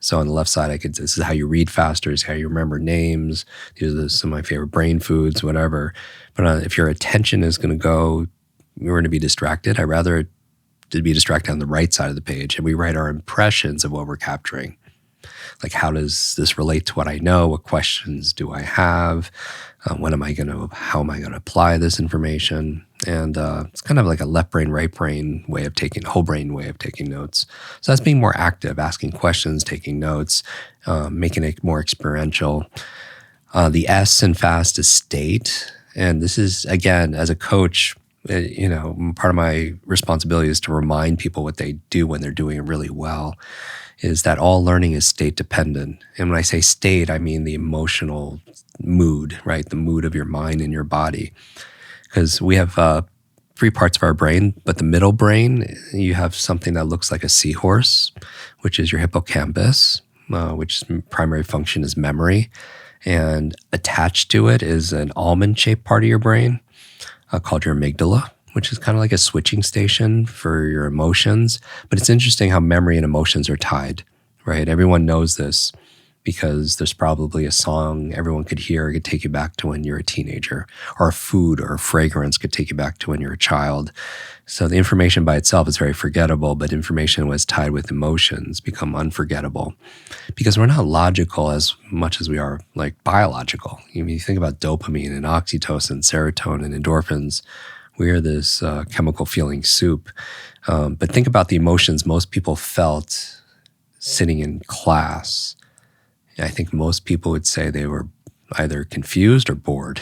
So on the left side, this is how you read faster, this is how you remember names. These are some of my favorite brain foods, whatever. But if your attention is going to go, we're going to be distracted. I'd rather it to be distracted on the right side of the page. And we write our impressions of what we're capturing. Like, how does this relate to what I know? What questions do I have? How am I going to apply this information? And it's kind of like a left brain, right brain way of whole brain way of taking notes. So that's being more active, asking questions, taking notes, making it more experiential. The S in FAST is state. And this is, again, as a coach, part of my responsibility is to remind people what they do when they're doing it really well, is that all learning is state dependent. And when I say state, I mean the emotional mood, right? The mood of your mind and your body. Because we have 3 parts of our brain, but the middle brain, you have something that looks like a seahorse, which is your hippocampus, which primary function is memory. And attached to it is an almond-shaped part of your brain called your amygdala, which is kind of like a switching station for your emotions. But it's interesting how memory and emotions are tied, right? Everyone knows this because there's probably a song everyone could hear, could take you back to when you're a teenager, or a food or a fragrance could take you back to when you're a child. So the information by itself is very forgettable, but information was tied with emotions become unforgettable because we're not logical as much as we are like biological. You think about dopamine and oxytocin, serotonin, endorphins. We are this chemical feeling soup. But think about the emotions most people felt sitting in class. I think most people would say they were either confused or bored.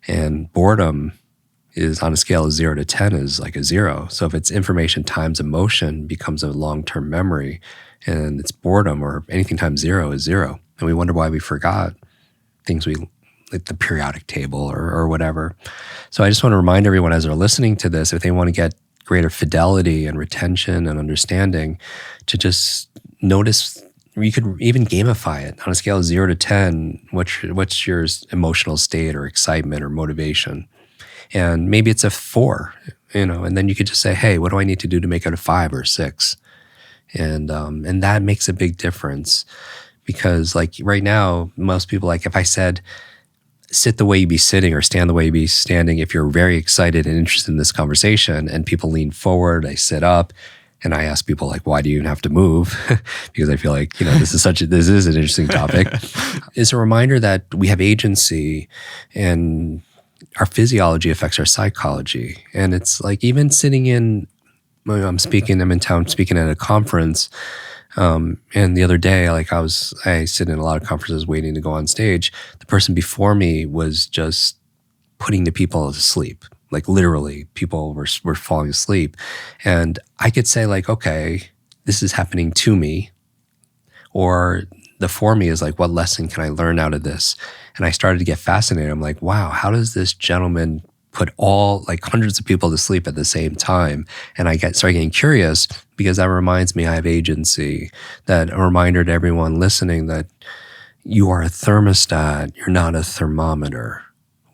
And boredom is on a scale of 0 to 10 is like a 0. So if it's information times emotion becomes a long-term memory, and it's boredom or anything times 0 is 0. And we wonder why we forgot things like the periodic table or whatever. So I just want to remind everyone as they're listening to this, if they want to get greater fidelity and retention and understanding, to just notice. You could even gamify it on a scale of 0 to 10. What's your emotional state or excitement or motivation? And maybe it's a 4, and then you could just say, hey, what do I need to do to make it a 5 or 6? And that makes a big difference because like right now, most people, like if I said, sit the way you be sitting or stand the way you be standing, if you're very excited and interested in this conversation and people lean forward, they sit up. And I ask people like, why do you even have to move? Because I feel like, this is an interesting topic. It's a reminder that we have agency and our physiology affects our psychology. And it's like even sitting I'm in town speaking at a conference. And the other day, like I sit in a lot of conferences waiting to go on stage. The person before me was just putting the people to sleep. Like literally, people were falling asleep. And I could say like, okay, this is happening to me. Or the for me is like, what lesson can I learn out of this? And I started to get fascinated. I'm like, wow, how does this gentleman put hundreds of people to sleep at the same time? And I started getting curious because that reminds me I have agency. That a reminder to everyone listening that you are a thermostat, you're not a thermometer.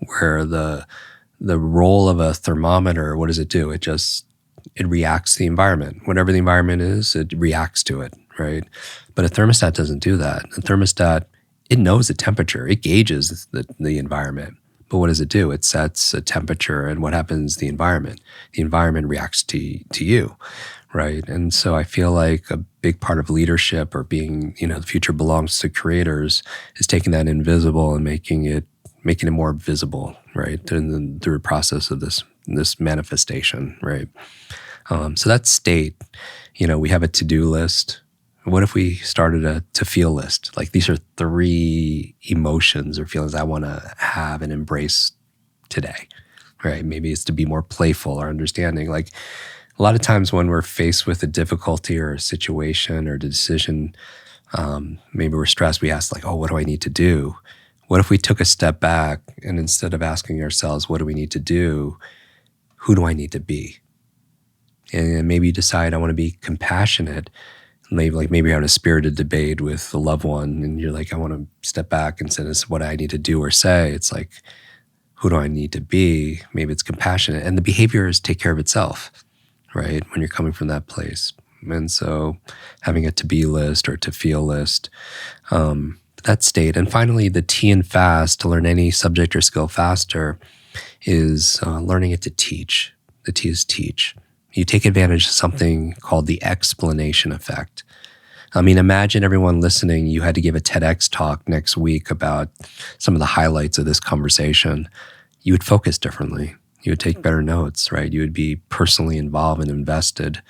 Where the role of a thermometer, what does it do? It reacts to the environment. Whatever the environment is, it reacts to it, right? But a thermostat doesn't do that. A thermostat, it knows the temperature. It gauges the environment. But what does it do? It sets a temperature, and what happens to the environment? The environment reacts to you, right? And so I feel like a big part of leadership or being, the future belongs to creators is taking that invisible and making it more visible, right? Through the process of this manifestation, right? So that's state. We have a to-do list. What if we started a to-feel list? Like these are 3 emotions or feelings I want to have and embrace today, right? Maybe it's to be more playful or understanding. Like a lot of times when we're faced with a difficulty or a situation or a decision, maybe we're stressed, we ask like, oh, what do I need to do? What if we took a step back and instead of asking ourselves, what do we need to do? Who do I need to be? And maybe you decide I want to be compassionate. Maybe you're having a spirited debate with a loved one and you're like, I want to step back instead of what I need to do or say. It's like, who do I need to be? Maybe it's compassionate. And the behaviors take care of itself, right? When you're coming from that place. And so having a to-be list or to-feel list, that state. And finally, the T in fast, to learn any subject or skill faster, is learning it to teach. The T is teach. You take advantage of something called the explanation effect. I mean, imagine everyone listening, you had to give a TEDx talk next week about some of the highlights of this conversation. You would focus differently. You would take better notes, right? You would be personally involved and invested.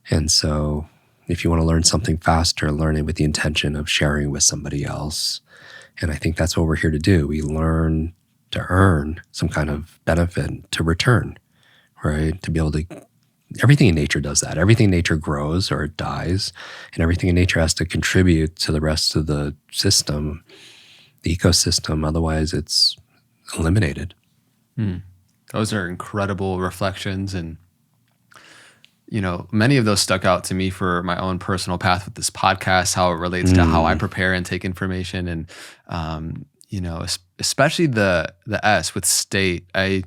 And so if you want to learn something faster, learn it with the intention of sharing with somebody else. And I think that's what we're here to do. We learn to earn some kind of benefit to return, right? To be able to, everything in nature does that. Everything in nature grows or it dies, and everything in nature has to contribute to the rest of the system, the ecosystem. Otherwise, it's eliminated. Those are incredible reflections. And, many of those stuck out to me for my own personal path with this podcast, how it relates to how I prepare and take information. And, especially the S with state, I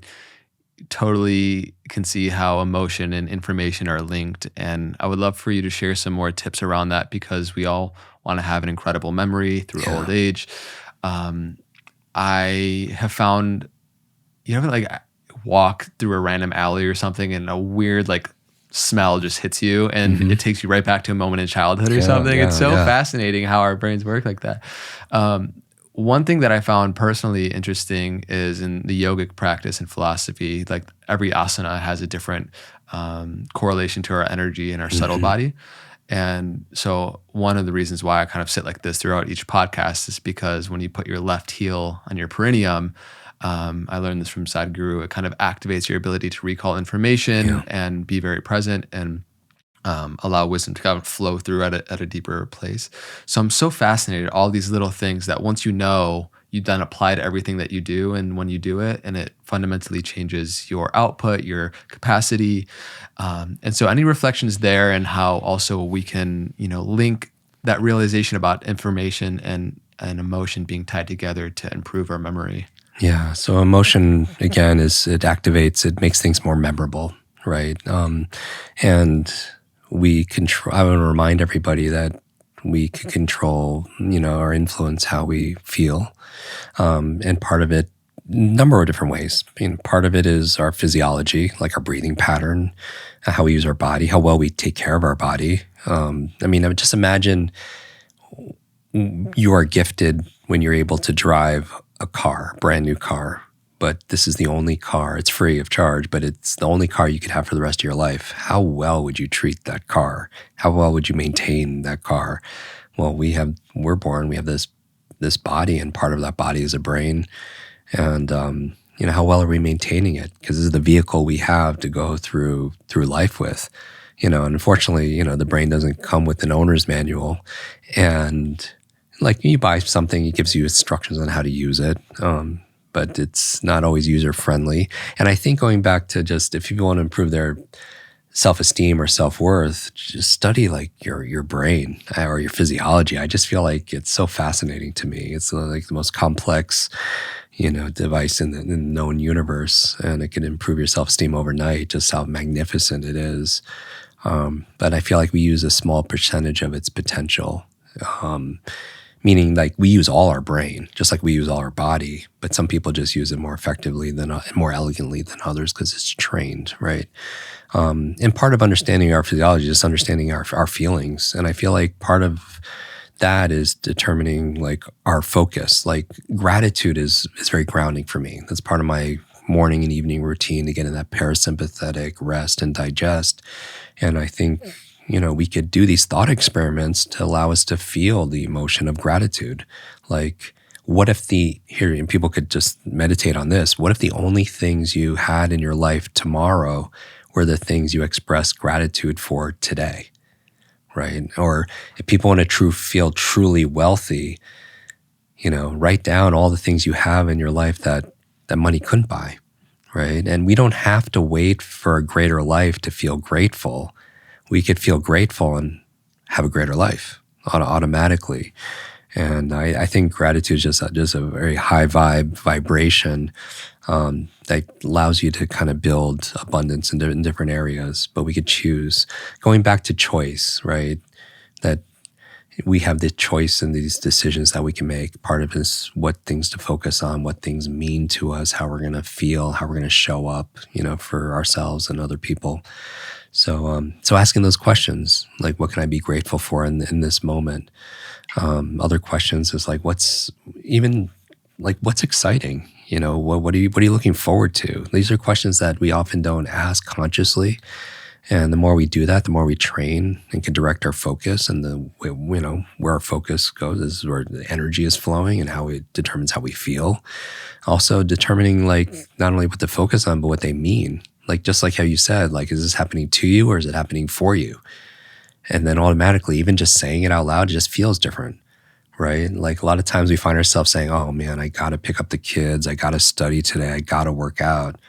totally can see how emotion and information are linked. And I would love for you to share some more tips around that, because we all want to have an incredible memory through old age. I have found, like walk through a random alley or something and a weird smell just hits you and it takes you right back to a moment in childhood or something. It's so fascinating how our brains work like that. One thing that I found personally interesting is in the yogic practice and philosophy, like every asana has a different correlation to our energy and our subtle body. And so one of the reasons why I kind of sit like this throughout each podcast is because when you put your left heel on your perineum, I learned this from Sadhguru, it kind of activates your ability to recall information and be very present and allow wisdom to kind of flow through at a deeper place. So I'm so fascinated, all these little things that once you then apply to everything that you do. And when you do it, and it fundamentally changes your output, your capacity. And so any reflections there, and how also we can, link that realization about information and emotion being tied together to improve our memory. Yeah. So emotion, again, it makes things more memorable, right? And we control, I want to remind everybody that we can control, or influence how we feel. And part of it, number of different ways. Part of it is our physiology, like our breathing pattern, how we use our body, how well we take care of our body. I would just imagine you are gifted when you're able to drive a car, brand new car, but this is the only car. It's free of charge, but it's the only car you could have for the rest of your life. How well would you treat that car? How well would you maintain that car? Well, we're born, we have this body, and part of that body is a brain. And, how well are we maintaining it? Because this is the vehicle we have to go through life with. And unfortunately, the brain doesn't come with an owner's manual. And like you buy something, it gives you instructions on how to use it. But it's not always user-friendly. And I think going back to just, if people want to improve their self-esteem or self-worth, just study like your brain or your physiology. I just feel like it's so fascinating to me. It's like the most complex, device in the known universe, and it can improve your self-esteem overnight, just how magnificent it is. But I feel like we use a small percentage of its potential. Meaning like we use all our brain, just like we use all our body, but some people just use it more effectively more elegantly than others because it's trained, right? And part of understanding our physiology is understanding our feelings. And I feel like part of that is determining like our focus. Like gratitude is very grounding for me. That's part of my morning and evening routine to get in that parasympathetic rest and digest. And I think we could do these thought experiments to allow us to feel the emotion of gratitude. Like, what if and people could just meditate on this. What if the only things you had in your life tomorrow were the things you express gratitude for today, right? Or if people want to feel truly wealthy, write down all the things you have in your life that money couldn't buy, right? And we don't have to wait for a greater life to feel grateful. We could feel grateful and have a greater life automatically. And I think gratitude is just a very high vibration that allows you to kind of build abundance in different areas. But we could choose. Going back to choice, right? That we have the choice in these decisions that we can make. Part of it is what things to focus on, what things mean to us, how we're going to feel, how we're going to show up, for ourselves and other people. So, so asking those questions, like, what can I be grateful for in this moment? Other questions is like, what's exciting? What are you looking forward to? These are questions that we often don't ask consciously. And the more we do that, the more we train and can direct our focus. And where our focus goes is where the energy is flowing and how it determines how we feel. Also determining not only what to focus on, but what they mean. Just like how you said, is this happening to you or is it happening for you? And then automatically, even just saying it out loud, it just feels different, right? A lot of times we find ourselves saying, oh man, I got to pick up the kids. I got to study today. I got to work out.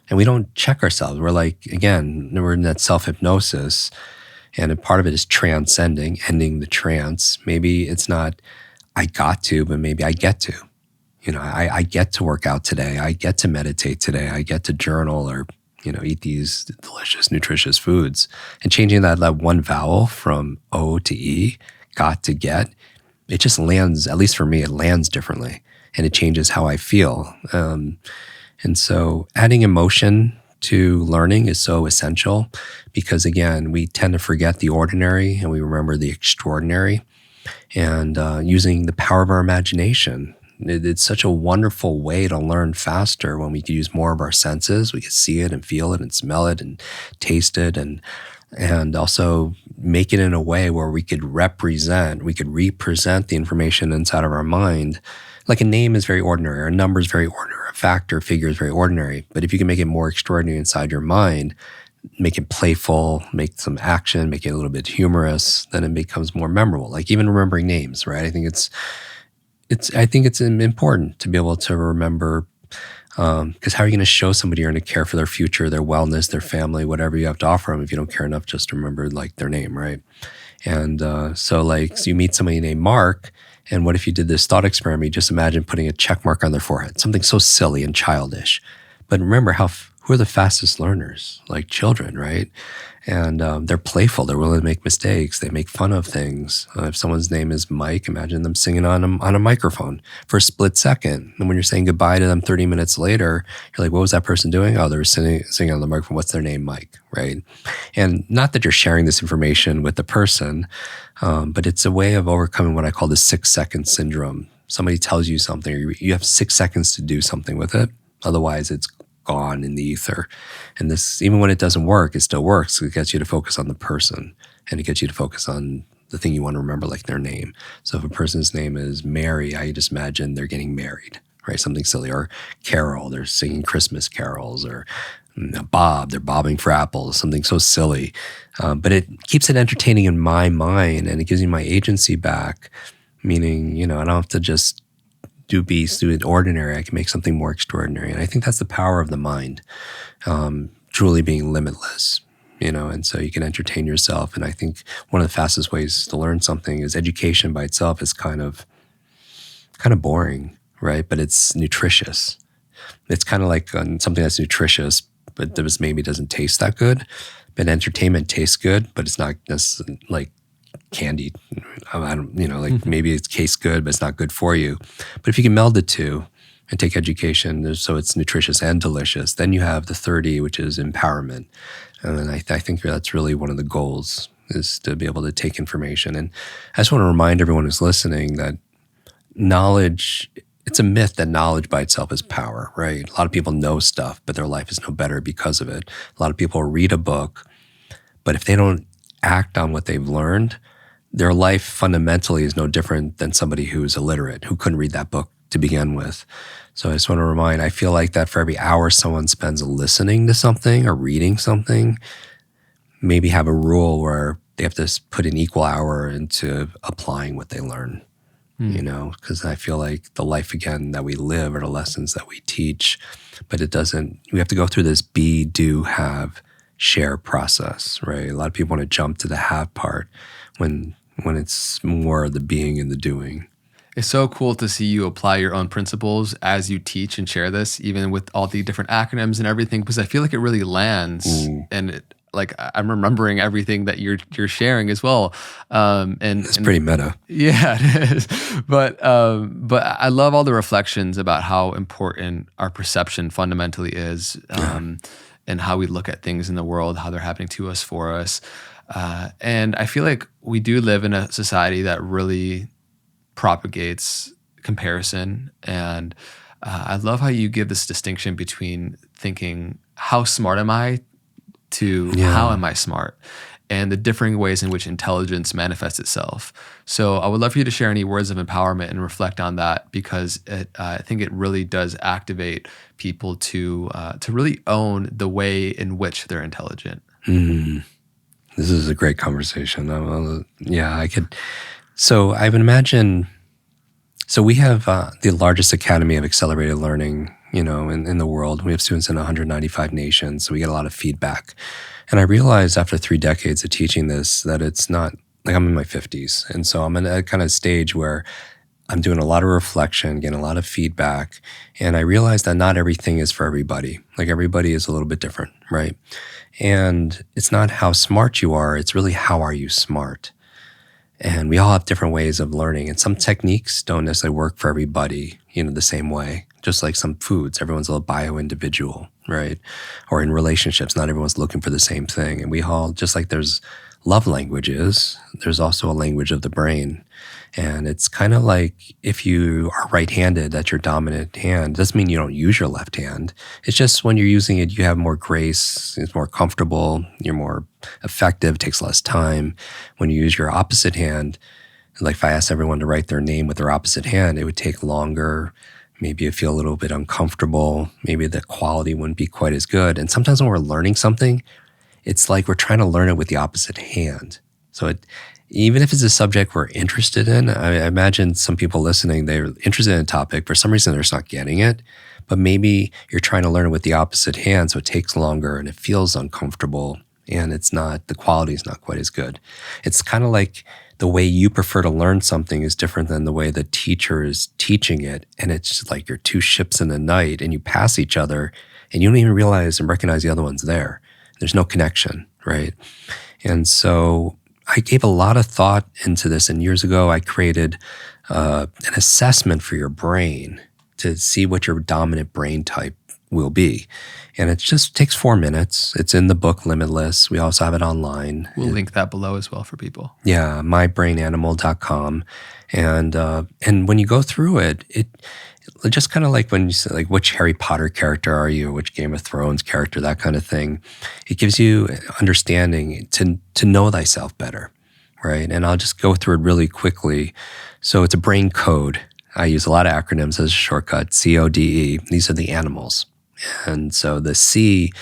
And we don't check ourselves. We're again, we're in that self-hypnosis. And a part of it is transcending, ending the trance. Maybe it's not, I got to, but maybe I get to. I get to work out today. I get to meditate today. I get to journal or, eat these delicious, nutritious foods. And changing that one vowel from O to E, got to get, it just lands, at least for me, it lands differently. And it changes how I feel. And so adding emotion to learning is so essential because, again, we tend to forget the ordinary and we remember the extraordinary. And using the power of our imagination. It's such a wonderful way to learn faster when we can use more of our senses. We can see it and feel it and smell it and taste it and also make it in a way where we could represent the information inside of our mind. Like a name is very ordinary, or a number is very ordinary, a fact or figure is very ordinary. But if you can make it more extraordinary inside your mind, make it playful, make some action, make it a little bit humorous, then it becomes more memorable. Even remembering names, right? I think it's important to be able to remember, because how are you going to show somebody you're going to care for their future, their wellness, their family, whatever you have to offer them if you don't care enough just to remember their name, right? And so you meet somebody named Mark, and what if you did this thought experiment? You just imagine putting a check mark on their forehead, something so silly and childish. But remember who are the fastest learners? Children, right? And they're playful. They're willing to make mistakes. They make fun of things. If someone's name is Mike, imagine them singing on a microphone for a split second. And when you're saying goodbye to them 30 minutes later, you're like, what was that person doing? Oh, they were singing on the microphone. What's their name? Mike, right? And not that you're sharing this information with the person, but it's a way of overcoming what I call the 6-second syndrome. Somebody tells you something, you have 6 seconds to do something with it. Otherwise, it's gone in the ether. And this, even when it doesn't work, it still works. It gets you to focus on the person and it gets you to focus on the thing you want to remember, like their name. So if a person's name is Mary, I just imagine they're getting married, right? Something silly. Or Carol, they're singing Christmas carols. Or Bob, they're bobbing for apples, something so silly. But it keeps it entertaining in my mind and it gives me my agency back, meaning, I don't have to just do it ordinary. I can make something more extraordinary. And I think that's the power of the mind, truly being limitless, and so you can entertain yourself. And I think one of the fastest ways to learn something is education by itself is kind of boring, right? But it's nutritious. It's kind of like something that's nutritious, but maybe doesn't taste that good. But entertainment tastes good, but it's not like candy. I don't, maybe it tastes good, but it's not good for you. But if you can meld the two and take education, so it's nutritious and delicious, then you have the 30, which is empowerment. And then I think that's really one of the goals, is to be able to take information. And I just want to remind everyone who's listening that knowledge, it's a myth that knowledge by itself is power, right? A lot of people know stuff, but their life is no better because of it. A lot of people read a book, but if they don't act on what they've learned, their life fundamentally is no different than somebody who's illiterate, who couldn't read that book to begin with. So I just want to remind, I feel like that for every hour someone spends listening to something or reading something, maybe have a rule where they have to put an equal hour into applying what they learn, because I feel like the life, again, that we live are the lessons that we teach, but we have to go through this be, do, have, share process, right? A lot of people want to jump to the have part when it's more the being and the doing. It's so cool to see you apply your own principles as you teach and share this, even with all the different acronyms and everything, because I feel like it really lands, and I'm remembering everything that you're sharing as well. It's pretty meta. Yeah, it is. But I love all the reflections about how important our perception fundamentally is, and how we look at things in the world, how they're happening to us, for us. And I feel like we do live in a society that really propagates comparison. And I love how you give this distinction between thinking, how smart am I, to how am I smart, and the differing ways in which intelligence manifests itself. So I would love for you to share any words of empowerment and reflect on that, because I think it really does activate people to really own the way in which they're intelligent. This is a great conversation. I could. So I would imagine. So we have the largest academy of accelerated learning, in the world. We have students in 195 nations, so we get a lot of feedback. And I realized after 3 decades of teaching this that it's not like I'm in my 50s, and so I'm in a kind of stage where I'm doing a lot of reflection, getting a lot of feedback, and I realized that not everything is for everybody. Like everybody is a little bit different, right? And it's not how smart you are, it's really how are you smart. And we all have different ways of learning, and some techniques don't necessarily work for everybody, the same way. Just like some foods, everyone's a little bio-individual, right? Or in relationships, not everyone's looking for the same thing. And we all, just like there's love languages, there's also a language of the brain. And it's kind of like if you are right-handed, that's your dominant hand. It doesn't mean you don't use your left hand. It's just when you're using it, you have more grace, it's more comfortable, you're more effective, it takes less time. When you use your opposite hand, like if I asked everyone to write their name with their opposite hand, it would take longer. Maybe you feel a little bit uncomfortable. Maybe the quality wouldn't be quite as good. And sometimes when we're learning something, it's like we're trying to learn it with the opposite hand. So even if it's a subject we're interested in, I imagine some people listening, they're interested in a topic. For some reason, they're just not getting it. But maybe you're trying to learn it with the opposite hand, so it takes longer and it feels uncomfortable, and the quality is not quite as good. It's kind of like the way you prefer to learn something is different than the way the teacher is teaching it. And it's just like you're two ships in the night and you pass each other and you don't even realize and recognize the other one's there. There's no connection, right? And so I gave a lot of thought into this. And years ago, I created an assessment for your brain to see what your dominant brain type will be. And it just takes 4 minutes. It's in the book Limitless. We also have it online. We'll link that below as well for people. Yeah, mybrainanimal.com. And when you go through it just kind of like when you say, like, which Harry Potter character are you, or which Game of Thrones character, that kind of thing. It gives you understanding to know thyself better, right? And I'll just go through it really quickly. So it's a brain code. I use a lot of acronyms as a shortcut, CODE. These are the animals. And so the C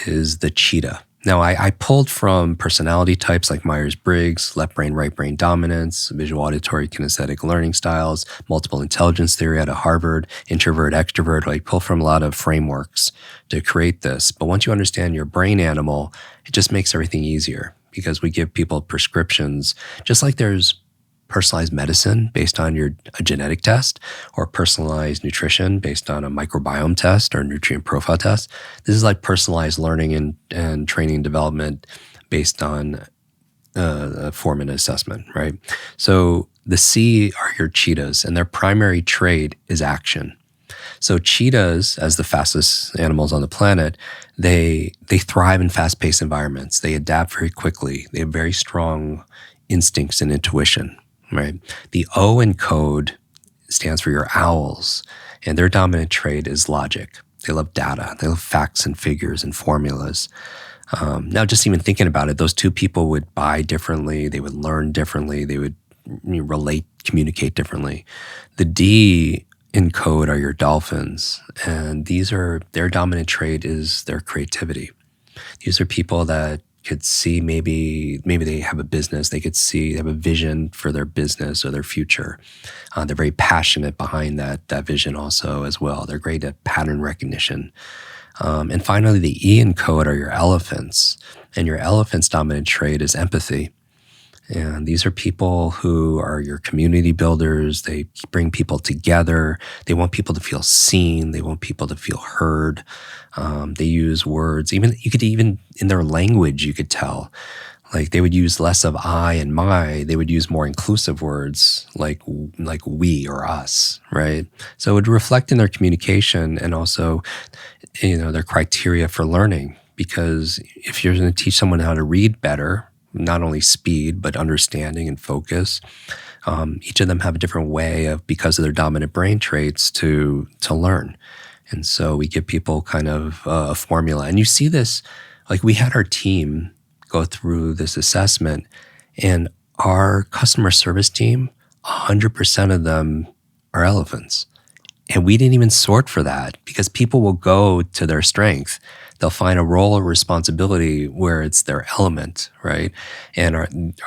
is the cheetah. Now, I pulled from personality types like Myers-Briggs, left brain, right brain dominance, visual, auditory, kinesthetic learning styles, multiple intelligence theory out of Harvard, introvert, extrovert. I pull from a lot of frameworks to create this. But once you understand your brain animal, it just makes everything easier, because we give people prescriptions, just like there's personalized medicine based on a genetic test, or personalized nutrition based on a microbiome test or a nutrient profile test. This is like personalized learning and training and development based on a 4-minute assessment, right? So the C are your cheetahs, and their primary trait is action. So cheetahs, as the fastest animals on the planet, they thrive in fast-paced environments. They adapt very quickly. They have very strong instincts and intuition. Right. The O in code stands for your owls, and their dominant trait is logic. They love data. They love facts and figures and formulas. Now, just even thinking about it, those two people would buy differently. They would learn differently. They would relate, communicate differently. The D in code are your dolphins, and their dominant trait is their creativity. These are people that could see maybe they have a business. They have a vision for their business or their future. They're very passionate behind that vision also as well. They're great at pattern recognition. And finally, the E in code are your elephants. And your elephant's dominant trait is empathy. And these are people who are your community builders. They bring people together. They want people to feel seen. They want people to feel heard. They use words, even in their language, you could tell. Like they would use less of I and my. They would use more inclusive words like we or us, right? So it would reflect in their communication and also, their criteria for learning. Because if you're going to teach someone how to read better, not only speed, but understanding and focus, each of them have a different way because of their dominant brain traits to learn. And so we give people kind of a formula. And you see this, like we had our team go through this assessment, and our customer service team, 100% of them are elephants. And we didn't even sort for that because people will go to their strength. They'll find a role or responsibility where it's their element, right? And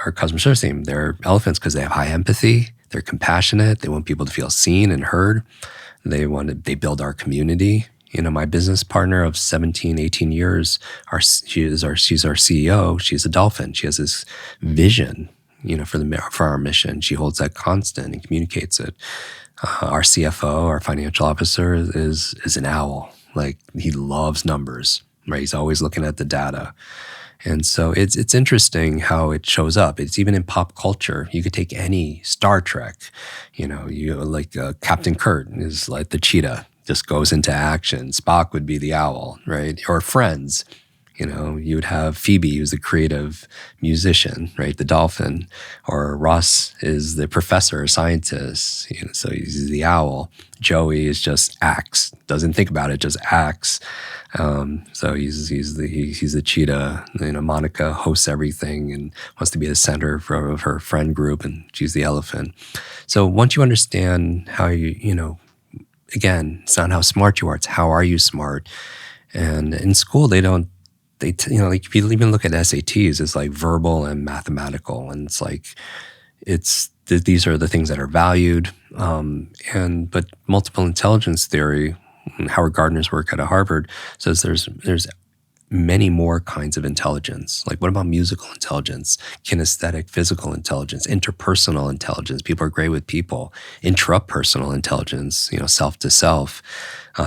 our customer service team, they're elephants because they have high empathy, they're compassionate, they want people to feel seen and heard. They build our community. My business partner of 17, 18 years, she's our CEO. She's a dolphin. She has this vision, for our mission. She holds that constant and communicates it. Our CFO, our financial officer, is an owl. Like he loves numbers, right? He's always looking at the data. And so it's interesting how it shows up. It's even in pop culture. You could take any Star Trek, Captain Kirk is like the cheetah, just goes into action. Spock would be the owl, right? Or Friends, you would have Phoebe, who's the creative musician, right? The dolphin. Or Ross is the professor or scientist, so he's the owl. Joey is just acts, doesn't think about it, just acts. So he's the cheetah. Monica hosts everything and wants to be the center of her friend group, and she's the elephant. So once you understand how again, it's not how smart you are, it's how are you smart. And in school, if you even look at SATs, it's like verbal and mathematical. And it's like, these are the things that are valued. But multiple intelligence theory, Howard Gardner's work at Harvard, says there's many more kinds of intelligence. Like what about musical intelligence, kinesthetic, physical intelligence, interpersonal intelligence? People are great with people. Intrapersonal intelligence, self to self,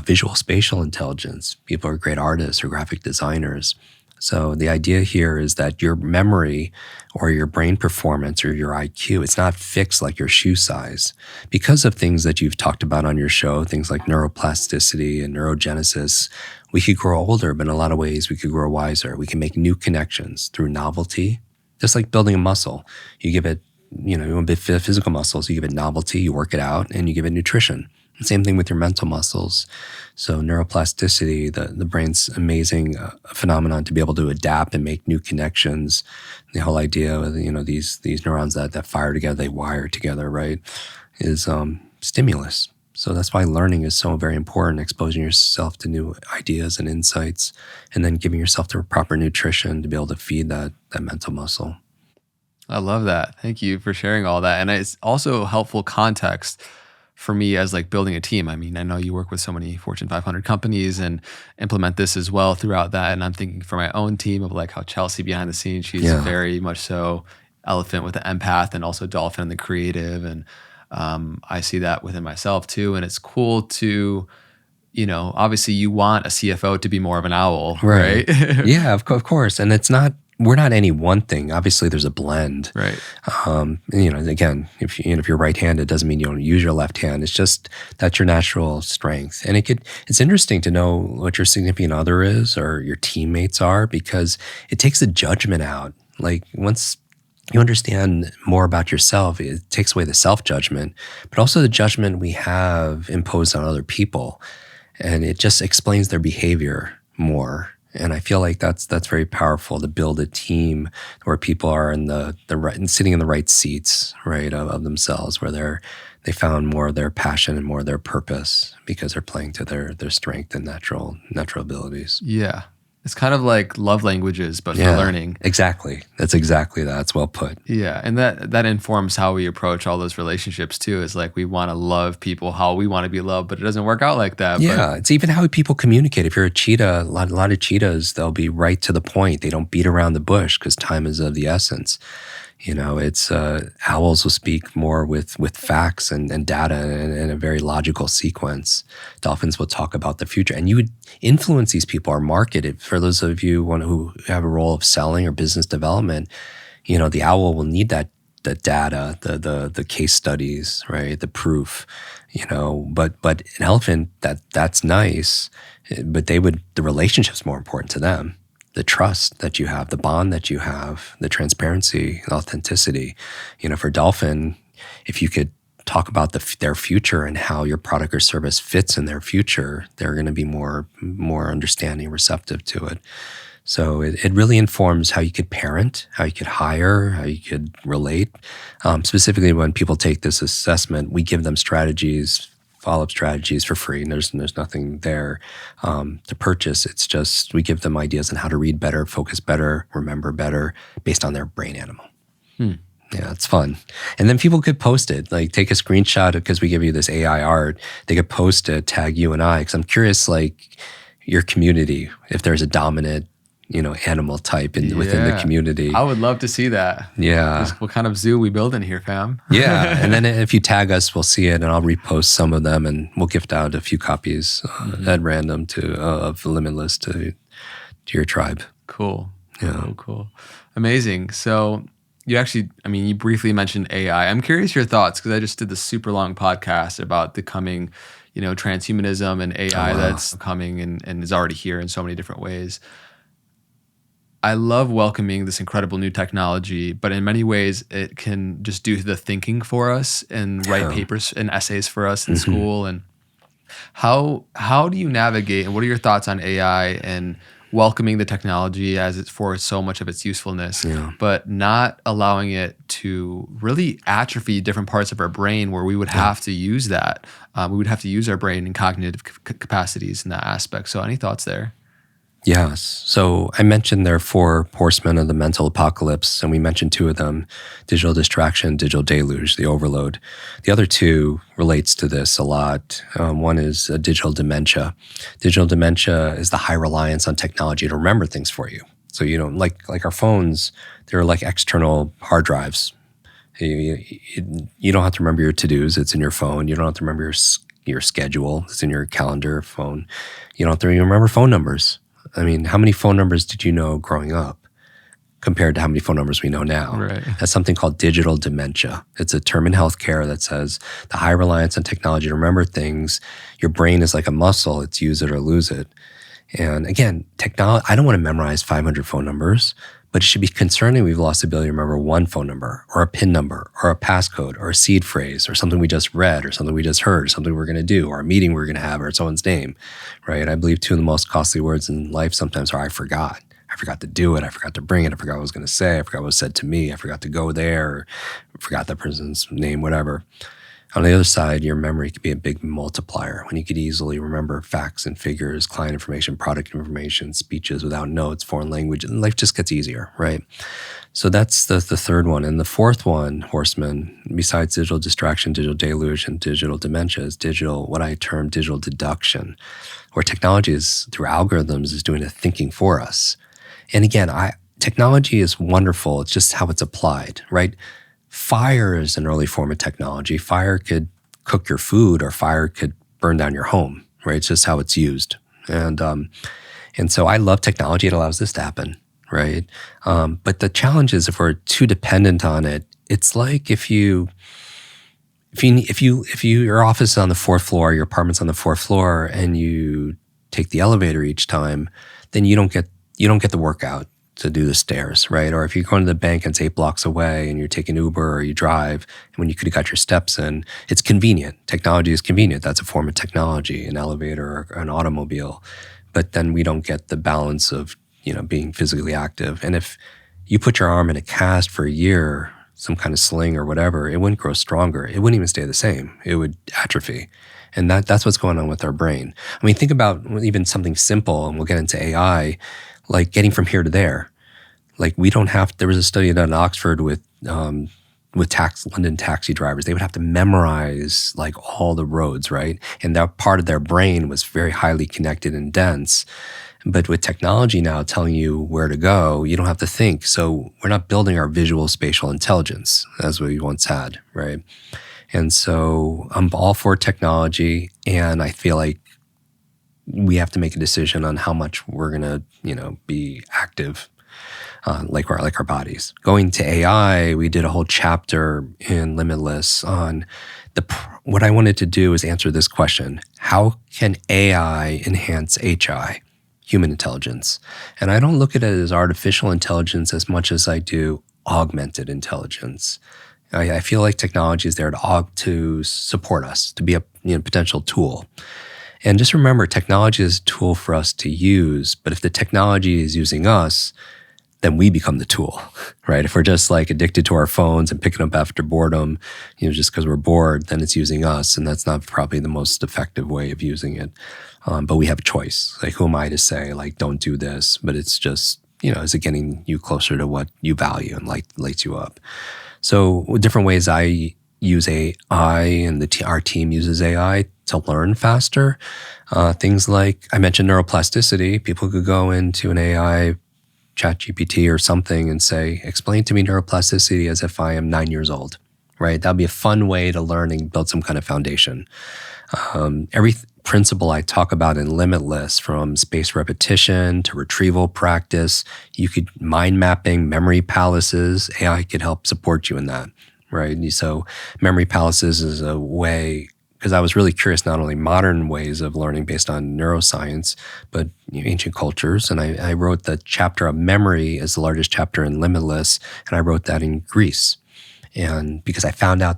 visual spatial intelligence. People are great artists or graphic designers. So the idea here is that your memory or your brain performance or your IQ, it's not fixed like your shoe size. Because of things that you've talked about on your show, things like neuroplasticity and neurogenesis, we could grow older, but in a lot of ways we could grow wiser. We can make new connections through novelty, just like building a muscle. You give it, you want to build physical muscles, you give it novelty, you work it out, and you give it nutrition. The same thing with your mental muscles. So neuroplasticity, the brain's amazing phenomenon to be able to adapt and make new connections. The whole idea of these neurons that fire together, they wire together, right, is stimulus. So that's why learning is so very important, exposing yourself to new ideas and insights, and then giving yourself the proper nutrition to be able to feed that mental muscle. I love that. Thank you for sharing all that. And it's also helpful context for me as like building a team. I mean, I know you work with so many Fortune 500 companies and implement this as well throughout that. And I'm thinking for my own team of like how Chelsea behind the scenes, she's very much so elephant with the empath and also dolphin and the creative. And I see that within myself too. And it's cool to, obviously you want a CFO to be more of an owl, right? Yeah, of course. And we're not any one thing. Obviously, there's a blend. Right. Again, if you're right-handed, it doesn't mean you don't use your left hand. It's just that's your natural strength. And it's interesting to know what your significant other is or your teammates are, because it takes the judgment out. Like once you understand more about yourself, it takes away the self-judgment, but also the judgment we have imposed on other people. And it just explains their behavior more. And I feel like that's very powerful to build a team where people are in the right and sitting in the right seats, right, of themselves, where they found more of their passion and more of their purpose because they're playing to their strength and natural abilities. Yeah. It's kind of like love languages, but for learning. Exactly. That's exactly that. It's well put. Yeah. And that informs how we approach all those relationships too. Is like we want to love people how we want to be loved, but it doesn't work out like that. Yeah. It's even how people communicate. If you're a cheetah, a lot of cheetahs, they'll be right to the point. They don't beat around the bush because time is of the essence. It's owls will speak more with facts and data in a very logical sequence. Dolphins will talk about the future, and you would influence these people or market it. For those of you who have a role of selling or business development, the owl will need the data, the case studies, right, the proof. But an elephant, that's nice, but the relationship's more important to them. The trust that you have, the bond that you have, the transparency, the authenticity. For dolphin, if you could talk about their future and how your product or service fits in their future, they're going to be more understanding, receptive to it. So it really informs how you could parent, how you could hire, how you could relate. Specifically, when people take this assessment, we give them strategies, follow-up strategies for free, and there's nothing there to purchase. It's just we give them ideas on how to read better, focus better, remember better, based on their brain animal. Yeah, it's fun. And then people could post it, like take a screenshot, because we give you this AI art. They could post it, tag you and I, because I'm curious, like your community, if there's a dominant animal type within the community. I would love to see that. Yeah. Just what kind of zoo we building here, fam? Yeah. And then if you tag us, we'll see it, and I'll repost some of them, and we'll gift out a few copies at random of Limitless to your tribe. Cool. Yeah. Cool. Amazing. So you briefly mentioned AI. I'm curious your thoughts, because I just did this super long podcast about the coming, transhumanism and AI that's coming and is already here in so many different ways. I love welcoming this incredible new technology, but in many ways it can just do the thinking for us and write papers and essays for us in school. And how do you navigate, and what are your thoughts on AI and welcoming the technology as it's for so much of its usefulness, but not allowing it to really atrophy different parts of our brain where we would have to use that. We would have to use our brain and cognitive capacities in that aspect. So any thoughts there? Yes. So I mentioned there are 4 horsemen of the mental apocalypse, and we mentioned 2 of them: digital distraction, digital deluge, the overload. The other 2 relates to this a lot. One is digital dementia. Digital dementia is the high reliance on technology to remember things for you. So, like our phones, they're like external hard drives. You don't have to remember your to-dos. It's in your phone. You don't have to remember your schedule. It's in your calendar phone. You don't have to remember phone numbers. I mean, how many phone numbers did you know growing up compared to how many phone numbers we know now? Right. That's something called digital dementia. It's a term in healthcare that says the high reliance on technology to remember things. Your brain is like a muscle. It's use it or lose it. And again, technology, I don't want to memorize 500 phone numbers, but it should be concerning we've lost the ability to remember one phone number or a PIN number or a passcode or a seed phrase or something we just read or something we just heard or something we're going to do or a meeting we're going to have or someone's name, right? I believe 2 of the most costly words in life sometimes are I forgot. I forgot to do it. I forgot to bring it. I forgot what I was going to say. I forgot what was said to me. I forgot to go there. Or I forgot that person's name, whatever. On the other side, your memory could be a big multiplier when you could easily remember facts and figures, client information, product information, speeches without notes, foreign language, and life just gets easier, right? So that's the 3rd one. And the 4th one, horseman, besides digital distraction, digital deluge, and digital dementia, is what I term digital deduction, where technology is, through algorithms, is doing the thinking for us. And again, technology is wonderful. It's just how it's applied, right? Fire is an early form of technology. Fire could cook your food, or fire could burn down your home, right? It's just how it's used. And so I love technology. It allows this to happen, right? But the challenge is if we're too dependent on it, it's like if your office is on the 4th floor, your apartment's on the 4th floor, and you take the elevator each time, then you don't get the workout to do the stairs, right? Or if you're going to the bank and it's 8 blocks away and you're taking Uber or you drive, and when you could have got your steps in, it's convenient. Technology is convenient. That's a form of technology, an elevator or an automobile. But then we don't get the balance of, being physically active. And if you put your arm in a cast for a year, some kind of sling or whatever, it wouldn't grow stronger. It wouldn't even stay the same. It would atrophy. And that's what's going on with our brain. I mean, think about even something simple, and we'll get into AI, like getting from here to there. Like there was a study done in Oxford with London taxi drivers. They would have to memorize like all the roads, right? And that part of their brain was very highly connected and dense. But with technology now telling you where to go, you don't have to think. So we're not building our visual spatial intelligence as we once had, right? And so I'm all for technology, and I feel like we have to make a decision on how much we're gonna, be active, like our bodies. Going to AI, we did a whole chapter in Limitless on what I wanted to do is answer this question: how can AI enhance HI, human intelligence? And I don't look at it as artificial intelligence as much as I do augmented intelligence. I feel like technology is there to support us, to be a potential tool. And just remember, technology is a tool for us to use, but if the technology is using us, then we become the tool, right? If we're just like addicted to our phones and picking up after boredom, just because we're bored, then it's using us, and that's not probably the most effective way of using it. But we have a choice. Like, who am I to say, like, don't do this? But it's just, is it getting you closer to what you value and lights you up? So different ways I use AI, and our team uses AI to learn faster. Things like I mentioned neuroplasticity. People could go into an AI ChatGPT or something and say, explain to me neuroplasticity as if I am 9 years old, right? That'd be a fun way to learn and build some kind of foundation. Every principle I talk about in Limitless, from spaced repetition to retrieval practice, you could mind mapping, memory palaces, AI could help support you in that, right? So memory palaces is a way, because I was really curious, not only modern ways of learning based on neuroscience, but ancient cultures. And I wrote the chapter of memory as the largest chapter in Limitless, and I wrote that in Greece. And because I found out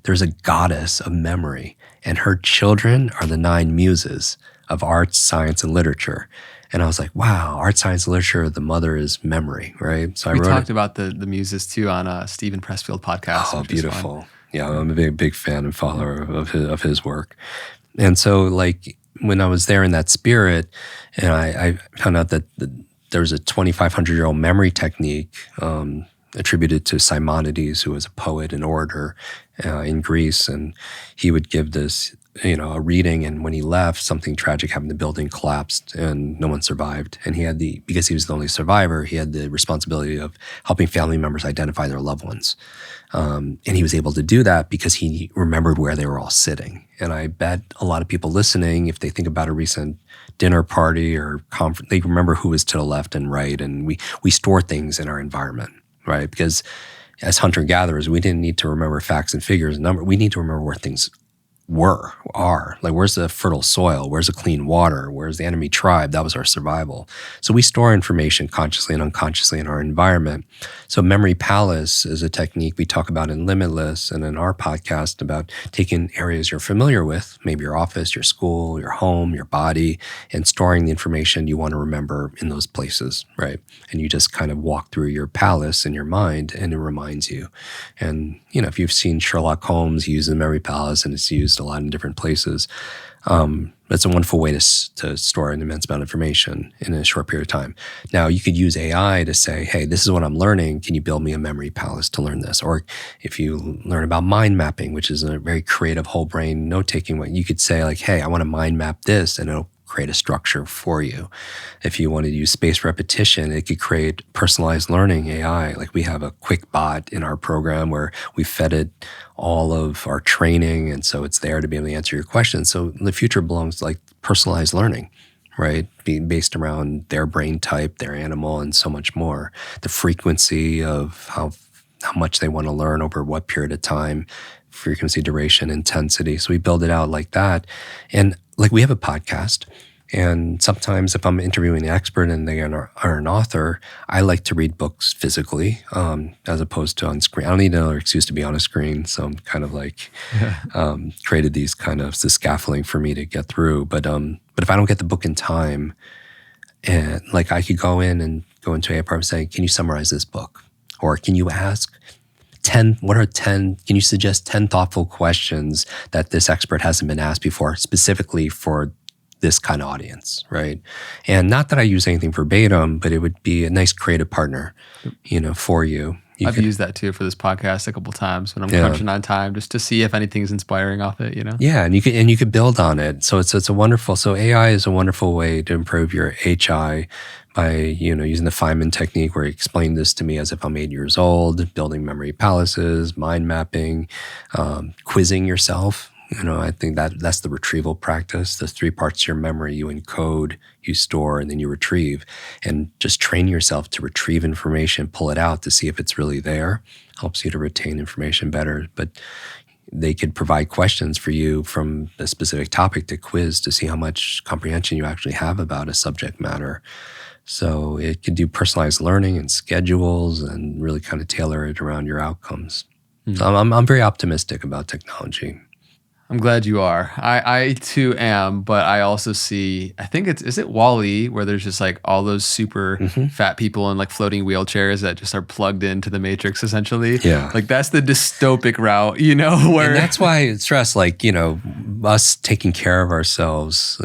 there's a goddess of memory, and her children are the 9 muses of art, science, and literature. And I was like, wow, art, science, literature, the mother is memory, right? So we talked about the muses too on Stephen Pressfield podcast. Oh, beautiful. Yeah, I'm a big fan and follower of his work. And so, like, when I was there in that spirit, and I found out that there's a 2,500-year-old memory technique attributed to Simonides, who was a poet and orator in Greece, and he would give this, a reading, and when he left, something tragic happened. The building collapsed, and no one survived. And because he was the only survivor, he had the responsibility of helping family members identify their loved ones. And he was able to do that because he remembered where they were all sitting. And I bet a lot of people listening, if they think about a recent dinner party or conference, they remember who was to the left and right. And we store things in our environment, right? Because as hunter-gatherers, we didn't need to remember facts and figures and numbers. We need to remember where things are. Like, where's the fertile soil? Where's the clean water? Where's the enemy tribe? That was our survival. So we store information consciously and unconsciously in our environment. So memory palace is a technique we talk about in Limitless and in our podcast about taking areas you're familiar with, maybe your office, your school, your home, your body, and storing the information you want to remember in those places, right? And you just kind of walk through your palace in your mind, and it reminds you. And, if you've seen Sherlock Holmes, he uses the memory palace, and it's used a lot in different places. That's a wonderful way to store an immense amount of information in a short period of time. Now, you could use AI to say, hey, this is what I'm learning. Can you build me a memory palace to learn this? Or if you learn about mind mapping, which is a very creative whole brain note-taking way, you could say, like, hey, I want to mind map this, and it'll create a structure for you. If you want to use spaced repetition, it could create personalized learning AI. Like, we have a Kwik bot in our program where we fed it all of our training, and so it's there to be able to answer your questions. So the future belongs to, like, personalized learning, right? Being based around their brain type, their animal, and so much more. The frequency of how much they want to learn over what period of time, frequency, duration, intensity. So we build it out like that. And like, we have a podcast, and sometimes if I'm interviewing an expert and they are an author, I like to read books physically as opposed to on screen. I don't need another excuse to be on a screen, so I'm kind of like created these kind of the scaffolding for me to get through. But if I don't get the book in time, and like, I could go into a apartment and say, can you summarize this book? Or can you ask 10, can you suggest 10 thoughtful questions that this expert hasn't been asked before, specifically for this kind of audience, right? And not that I use anything verbatim, but it would be a nice creative partner, for you. I've used that too for this podcast a couple times when I'm crunching on time, just to see if anything's inspiring off it, you know? Yeah, and you could build on it. So it's a wonderful. So AI is a wonderful way to improve your HI by using the Feynman technique, where he explained this to me as if I'm 8 years old, building memory palaces, mind mapping, quizzing yourself. I think that's the retrieval practice. The 3 parts of your memory: you encode, you store, and then you retrieve. And just train yourself to retrieve information, pull it out to see if it's really there. Helps you to retain information better. But they could provide questions for you from a specific topic to quiz to see how much comprehension you actually have about a subject matter. So it could do personalized learning and schedules and really kind of tailor it around your outcomes. So I'm very optimistic about technology. I'm glad you are. I too am, but I also see, I think is it WALL-E, where there's just like all those super fat people in like floating wheelchairs that just are plugged into the matrix essentially. Yeah. Like that's the dystopic route, where. And that's why it's stress, like, us taking care of ourselves,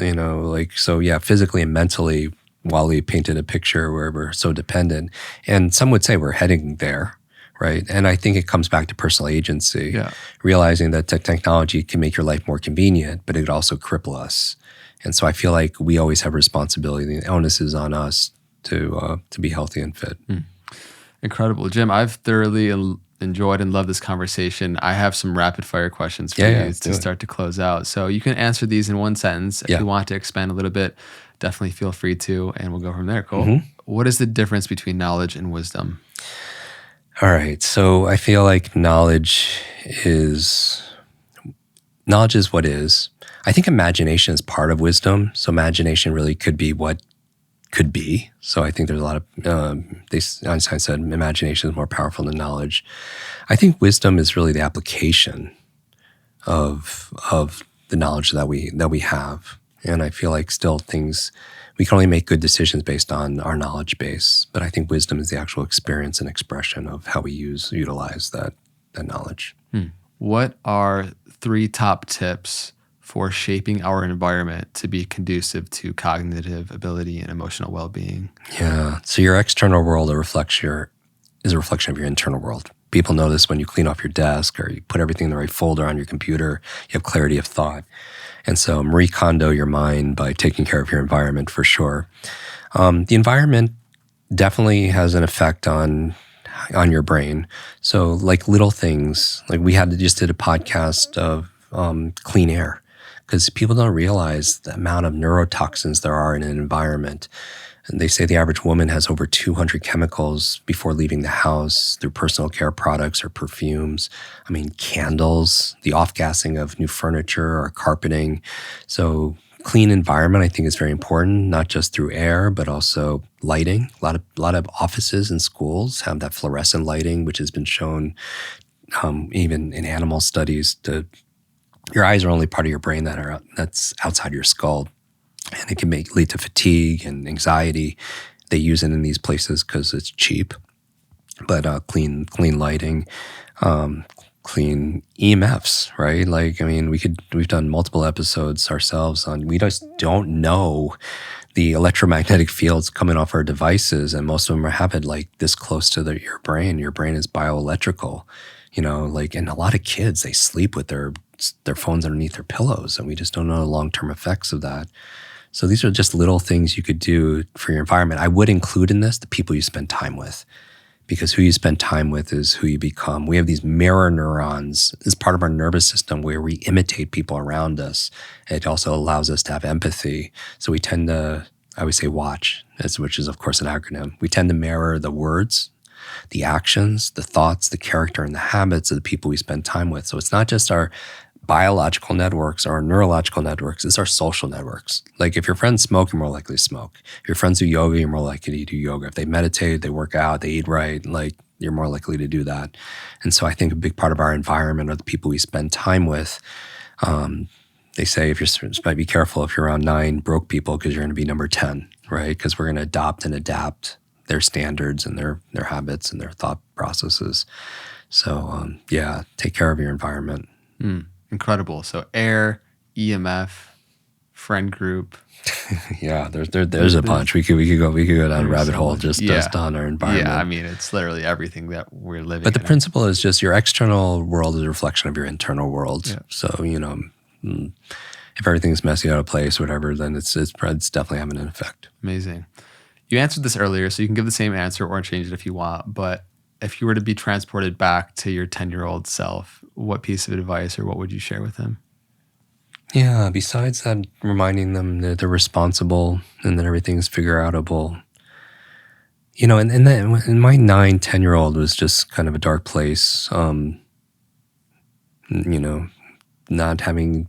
physically and mentally. WALL-E painted a picture where we're so dependent. And some would say we're heading there. Right. And I think it comes back to personal agency, realizing that technology can make your life more convenient, but it could also cripple us. And so I feel like we always have responsibility. The onus is on us to be healthy and fit. Incredible. Jim, I've thoroughly enjoyed and loved this conversation. I have some rapid fire questions for you to start to close out. So you can answer these in one sentence. If you want to expand a little bit, definitely feel free to, and we'll go from there. Cool. What is the difference between knowledge and wisdom? All right. So I feel like knowledge is what is. I think imagination is part of wisdom. So imagination really could be what could be. So I think there's a lot of, Einstein said imagination is more powerful than knowledge. I think wisdom is really the application of the knowledge that we have. And I feel like still we can only make good decisions based on our knowledge base. But I think wisdom is the actual experience and expression of how we utilize that knowledge. What are 3 top tips for shaping our environment to be conducive to cognitive ability and emotional well-being? Yeah. So your external world is a reflection of your internal world. People notice when you clean off your desk or you put everything in the right folder on your computer, you have clarity of thought. And so Marie Kondo your mind by taking care of your environment for sure. The environment definitely has an effect on your brain. So like little things, like we just did a podcast of clean air, because people don't realize the amount of neurotoxins there are in an environment. And they say the average woman has over 200 chemicals before leaving the house through personal care products or perfumes. I mean, candles, the off-gassing of new furniture or carpeting. So clean environment, I think, is very important, not just through air, but also lighting. A lot of offices and schools have that fluorescent lighting, which has been shown even in animal studies your eyes are only part of your brain that's outside your skull. And it can lead to fatigue and anxiety. They use it in these places because it's cheap. But clean lighting, clean EMFs, right? Like, I mean, we've done multiple episodes ourselves on, we just don't know the electromagnetic fields coming off our devices, and most of them have it like this close to your brain. Your brain is bioelectrical, and a lot of kids, they sleep with their phones underneath their pillows, and we just don't know the long-term effects of that. So these are just little things you could do for your environment. I would include in this the people you spend time with, because who you spend time with is who you become. We have these mirror neurons as part of our nervous system where we imitate people around us. It also allows us to have empathy. So we tend to, I would say watch, which is of course an acronym. We tend to mirror the words, the actions, the thoughts, the character, and the habits of the people we spend time with. So it's not just our biological networks or neurological networks, it's our social networks. Like if your friends smoke, you're more likely to smoke. If your friends do yoga, you're more likely to do yoga. If they meditate, they work out, they eat right, like you're more likely to do that. And so I think a big part of our environment are the people we spend time with. They say be careful if you're around 9 broke people, because you're going to be number 10, right? Because we're going to adopt and adapt their standards and their habits and their thought processes. So take care of your environment. Incredible. So air, EMF, friend group. Yeah, there's a bunch. We could go down a rabbit hole just on our environment. Yeah, I mean, it's literally everything that we're living. But the principle is just your external world is a reflection of your internal world. Yeah. So if everything's messy, out of place, whatever, then it's definitely having an effect. Amazing. You answered this earlier, so you can give the same answer or change it if you want. But if you were to be transported back to your 10-year-old self, what piece of advice or what would you share with him? Yeah, besides that, reminding them that they're responsible and that everything's figure-outable. And my 9-10-year-old was just kind of a dark place. Not having,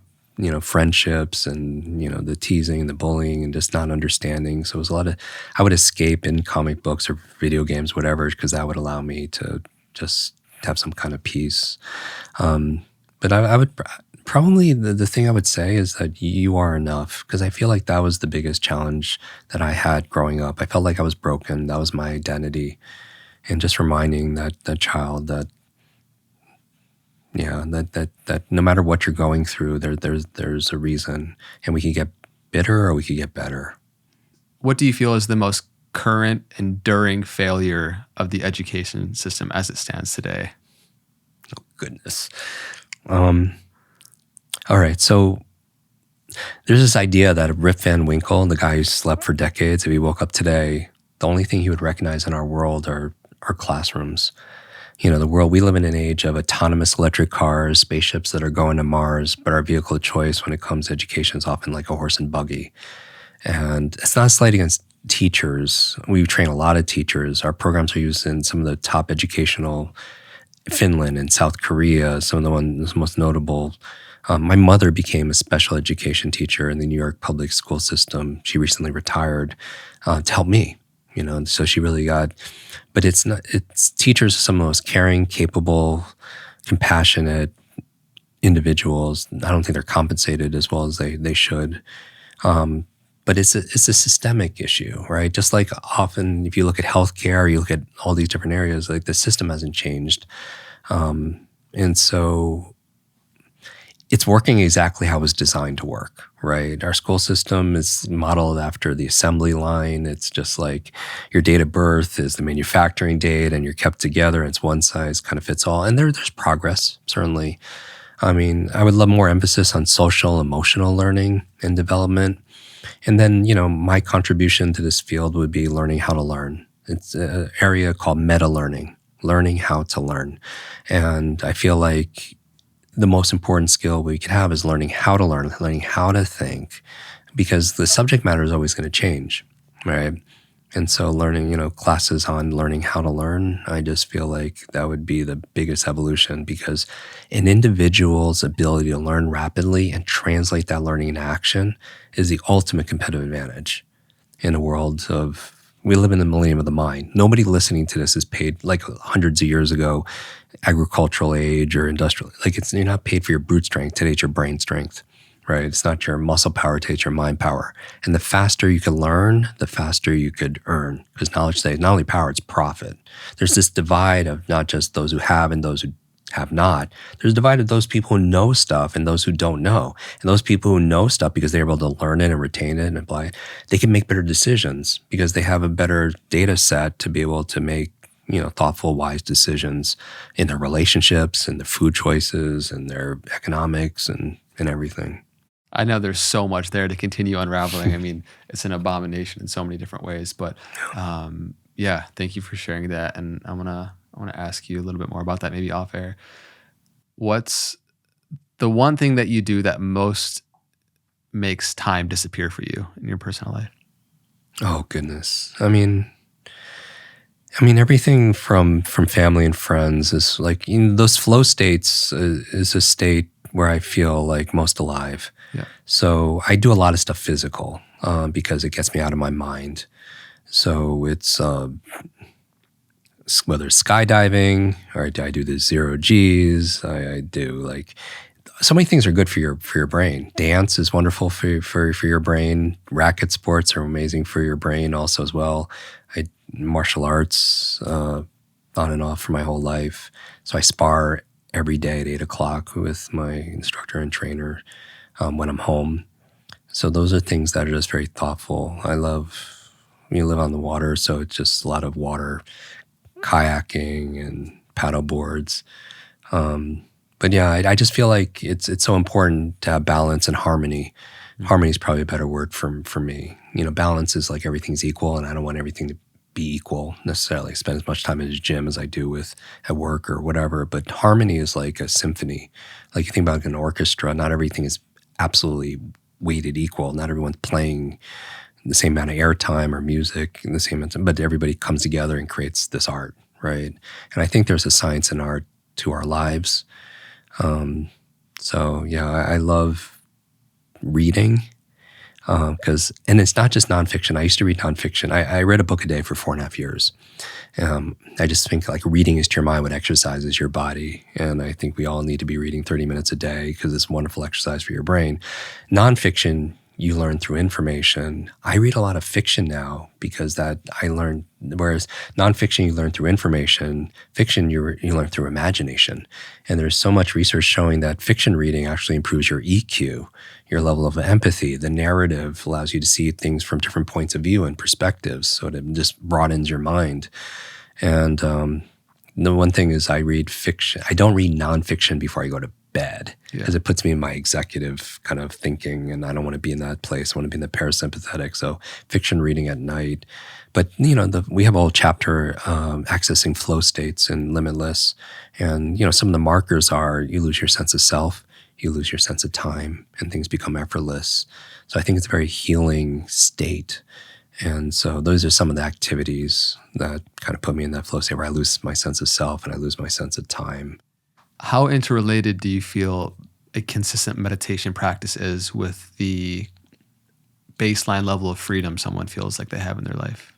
friendships and, the teasing and the bullying and just not understanding. So it was I would escape in comic books or video games, whatever, because that would allow me to just have some kind of peace. But I would probably, the thing I would say is that you are enough, because I feel like that was the biggest challenge that I had growing up. I felt like I was broken. That was my identity. And just reminding that child that no matter what you're going through, there's a reason, and we can get bitter or we can get better. What do you feel is the most current, enduring failure of the education system as it stands today? Oh, goodness. All right, so there's this idea that Rip Van Winkle, the guy who slept for decades, if he woke up today, the only thing he would recognize in our world are our classrooms. The world, we live in an age of autonomous electric cars, spaceships that are going to Mars, but our vehicle of choice when it comes to education is often like a horse and buggy. And it's not a slight against teachers. We train a lot of teachers. Our programs are used in some of the top educational, Finland and South Korea, some of the ones most notable. My mother became a special education teacher in the New York public school system. She recently retired to help me, so she really got, but it's teachers are some of the most caring, capable, compassionate individuals. I don't think they're compensated as well as they should. But it's a systemic issue, right? Just like often if you look at healthcare, you look at all these different areas, like the system hasn't changed. And so it's working exactly how it was designed to work, right? Our school system is modeled after the assembly line. It's just like your date of birth is the manufacturing date and you're kept together. It's one size kind of fits all. And there's progress, certainly. I mean, I would love more emphasis on social, emotional learning and development. And then, my contribution to this field would be learning how to learn. It's an area called meta-learning, learning how to learn. And I feel like the most important skill we could have is learning how to learn, learning how to think, because the subject matter is always going to change, right? And so learning, classes on learning how to learn, I just feel like that would be the biggest evolution, because an individual's ability to learn rapidly and translate that learning into action is the ultimate competitive advantage in a world of, we live in the millennium of the mind. Nobody listening to this is paid like hundreds of years ago, agricultural age or industrial. You're not paid for your brute strength. Today it's your brain strength, right? It's not your muscle power. Today it's your mind power. And the faster you can learn, the faster you could earn. Because knowledge today is not only power, it's profit. There's this divide of not just those who have and those who have not. There's a divide of those people who know stuff and those who don't know. And those people who know stuff because they're able to learn it and retain it and apply it, they can make better decisions because they have a better data set to be able to make thoughtful, wise decisions in their relationships and their food choices and their economics and everything. I know there's so much there to continue unraveling. I mean, it's an abomination in so many different ways, but thank you for sharing that. And I want to ask you a little bit more about that, maybe off air. What's the one thing that you do that most makes time disappear for you in your personal life? Oh, goodness. I mean, everything from family and friends is like, those flow states is a state where I feel like most alive. Yeah. So I do a lot of stuff physical because it gets me out of my mind. So it's whether it's skydiving or I do the 0 Gs, I do like so many things are good for your brain. Dance is wonderful for your brain. Racket sports are amazing for your brain also as well. Martial arts on and off for my whole life. So I spar every day at 8:00 with my instructor and trainer when I'm home. So those are things that are just very thoughtful. I love, we live on the water, so it's just a lot of water, kayaking and paddle boards. But yeah, I just feel like it's so important to have balance and harmony. Harmony is probably a better word for me. Balance is like everything's equal, and I don't want everything to be equal necessarily. Spend as much time in the gym as I do at work or whatever. But harmony is like a symphony. Like you think about an orchestra, not everything is absolutely weighted equal. Not everyone's playing the same amount of airtime or music in the same amount, but everybody comes together and creates this art, right? And I think there's a science and art to our lives. So yeah, I love reading and it's not just nonfiction. I used to read nonfiction. I read a book a day for 4.5 years. I just think like reading is to your mind what exercise is your body. And I think we all need to be reading 30 minutes a day because it's wonderful exercise for your brain. Nonfiction, you learn through information. I read a lot of fiction now because that I learned, whereas nonfiction, you learn through information. Fiction, you learn through imagination. And there's so much research showing that fiction reading actually improves your EQ, your level of empathy. The narrative allows you to see things from different points of view and perspectives. So it just broadens your mind. And the one thing is I read fiction. I don't read nonfiction before I go to bed because it puts me in my executive kind of thinking, and I don't want to be in that place. I want to be in the parasympathetic. So fiction reading at night. But we have a whole chapter accessing flow states in Limitless, and some of the markers are you lose your sense of self, you lose your sense of time, and things become effortless. So I think it's a very healing state. And so those are some of the activities that kind of put me in that flow state where I lose my sense of self and I lose my sense of time. How interrelated do you feel a consistent meditation practice is with the baseline level of freedom someone feels like they have in their life?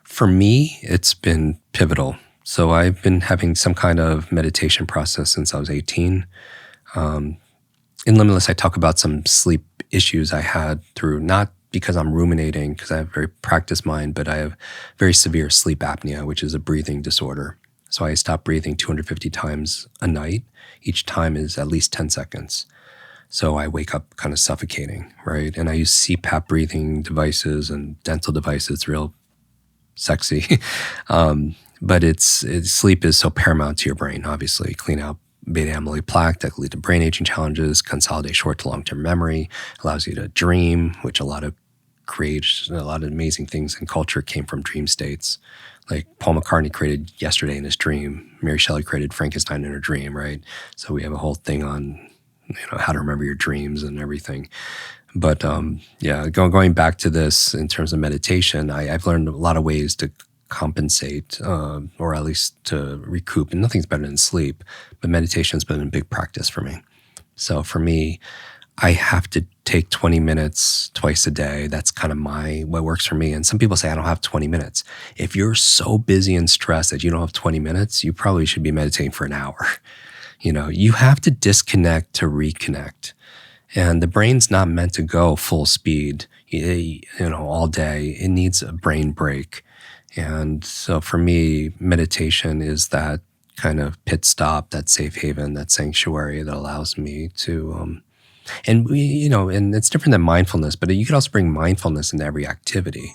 For me, it's been pivotal. So I've been having some kind of meditation process since I was 18. In Limitless, I talk about some sleep issues I had through, not because I'm ruminating, because I have a very practiced mind, but I have very severe sleep apnea, which is a breathing disorder. So I stop breathing 250 times a night. Each time is at least 10 seconds. So I wake up kind of suffocating, right? And I use CPAP breathing devices and dental devices. It's real sexy. But sleep is so paramount to your brain, obviously. Clean out beta amyloid plaque that can lead to brain aging challenges, consolidate short to long-term memory, allows you to dream, which a lot of amazing things in culture came from dream states. Like Paul McCartney created Yesterday in his dream. Mary Shelley created Frankenstein in her dream, right? So we have a whole thing on how to remember your dreams and everything. But going back to this in terms of meditation, I've learned a lot of ways to compensate or at least to recoup. And nothing's better than sleep, but meditation's been a big practice for me. So for me, I have to take 20 minutes twice a day. That's kind of what works for me. And some people say, I don't have 20 minutes. If you're so busy and stressed that you don't have 20 minutes, you probably should be meditating for an hour. You have to disconnect to reconnect. And the brain's not meant to go full speed, all day. It needs a brain break. And so for me, meditation is that kind of pit stop, that safe haven, that sanctuary that allows me to, and it's different than mindfulness, but you could also bring mindfulness into every activity.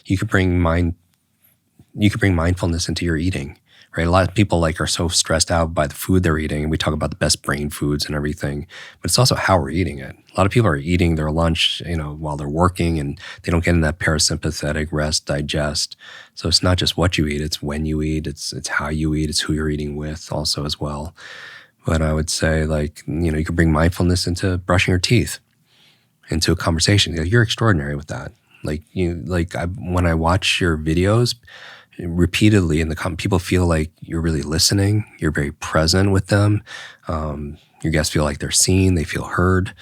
You could bring mindfulness into your eating, right? A lot of people are so stressed out by the food they're eating, and we talk about the best brain foods and everything, but it's also how we're eating it. A lot of people are eating their lunch, while they're working, and they don't get in that parasympathetic rest, digest. So it's not just what you eat, it's when you eat, it's how you eat, it's who you're eating with also as well. But I would say you could bring mindfulness into brushing your teeth, into a conversation. You're extraordinary with that. When I watch your videos repeatedly people feel like you're really listening, you're very present with them. Your guests feel like they're seen, they feel heard.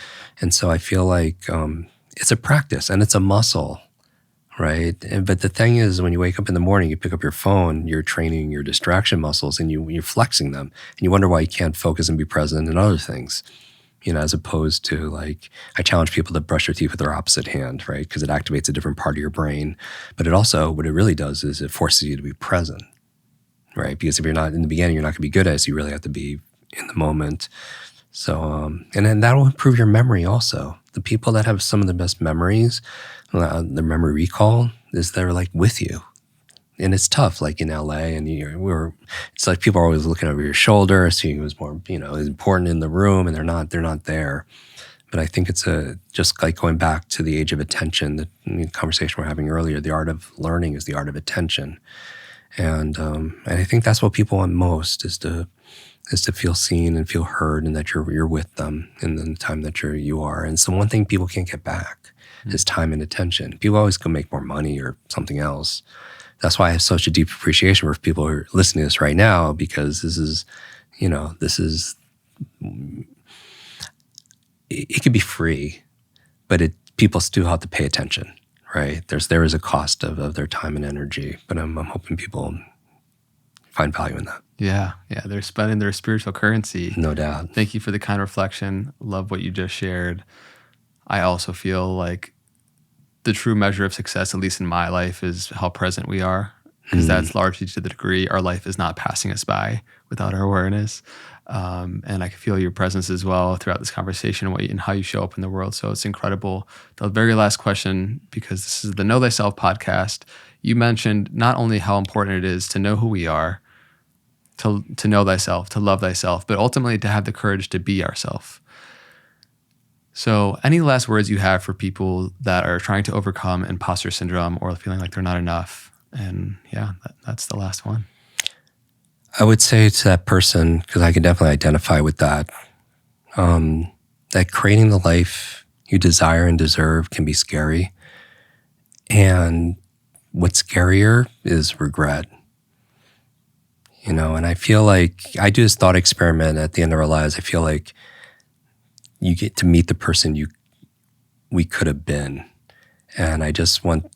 And so I feel like it's a practice and it's a muscle, right? But the thing is, when you wake up in the morning, you pick up your phone, you're training your distraction muscles and you're flexing them. And you wonder why you can't focus and be present in other things, as opposed to I challenge people to brush their teeth with their opposite hand, right? Because it activates a different part of your brain. But what it really does is it forces you to be present, right? Because if you're not in the beginning, you're not going to be good at it. So you really have to be in the moment. So, and then that'll improve your memory also. the people that have some of the best memories, their memory recall, is they're like with you. And it's tough, like in LA, and it's like people are always looking over your shoulder, seeing who's more, important in the room, and they're not there. But I think it's just like going back to the age of attention, the conversation we're having earlier. The art of learning is the art of attention, and I think that's what people want most, is to feel seen and feel heard, and that you're with them in the time that you are. And so one thing people can't get back is time and attention. People always go make more money or something else. That's why I have such a deep appreciation for people who are listening to this right now, because it could be free, but people still have to pay attention, right? There is a cost of their time and energy, but I'm hoping people find value in that. Yeah. They're spending their spiritual currency. No doubt. Thank you for the kind reflection. Love what you just shared. I also feel like the true measure of success, at least in my life, is how present we are, because that's largely to the degree our life is not passing us by without our awareness. And I can feel your presence as well throughout this conversation and how you show up in the world. So it's incredible. The very last question, because this is the Know Thyself podcast, you mentioned not only how important it is to know who we are, to know thyself, to love thyself, but ultimately to have the courage to be ourself. So any last words you have for people that are trying to overcome imposter syndrome or feeling like they're not enough? And that's the last one. I would say to that person, because I can definitely identify with that, that creating the life you desire and deserve can be scary. And what's scarier is regret. And I feel like I do this thought experiment at the end of our lives. I feel like you get to meet the person we could have been. And I just want,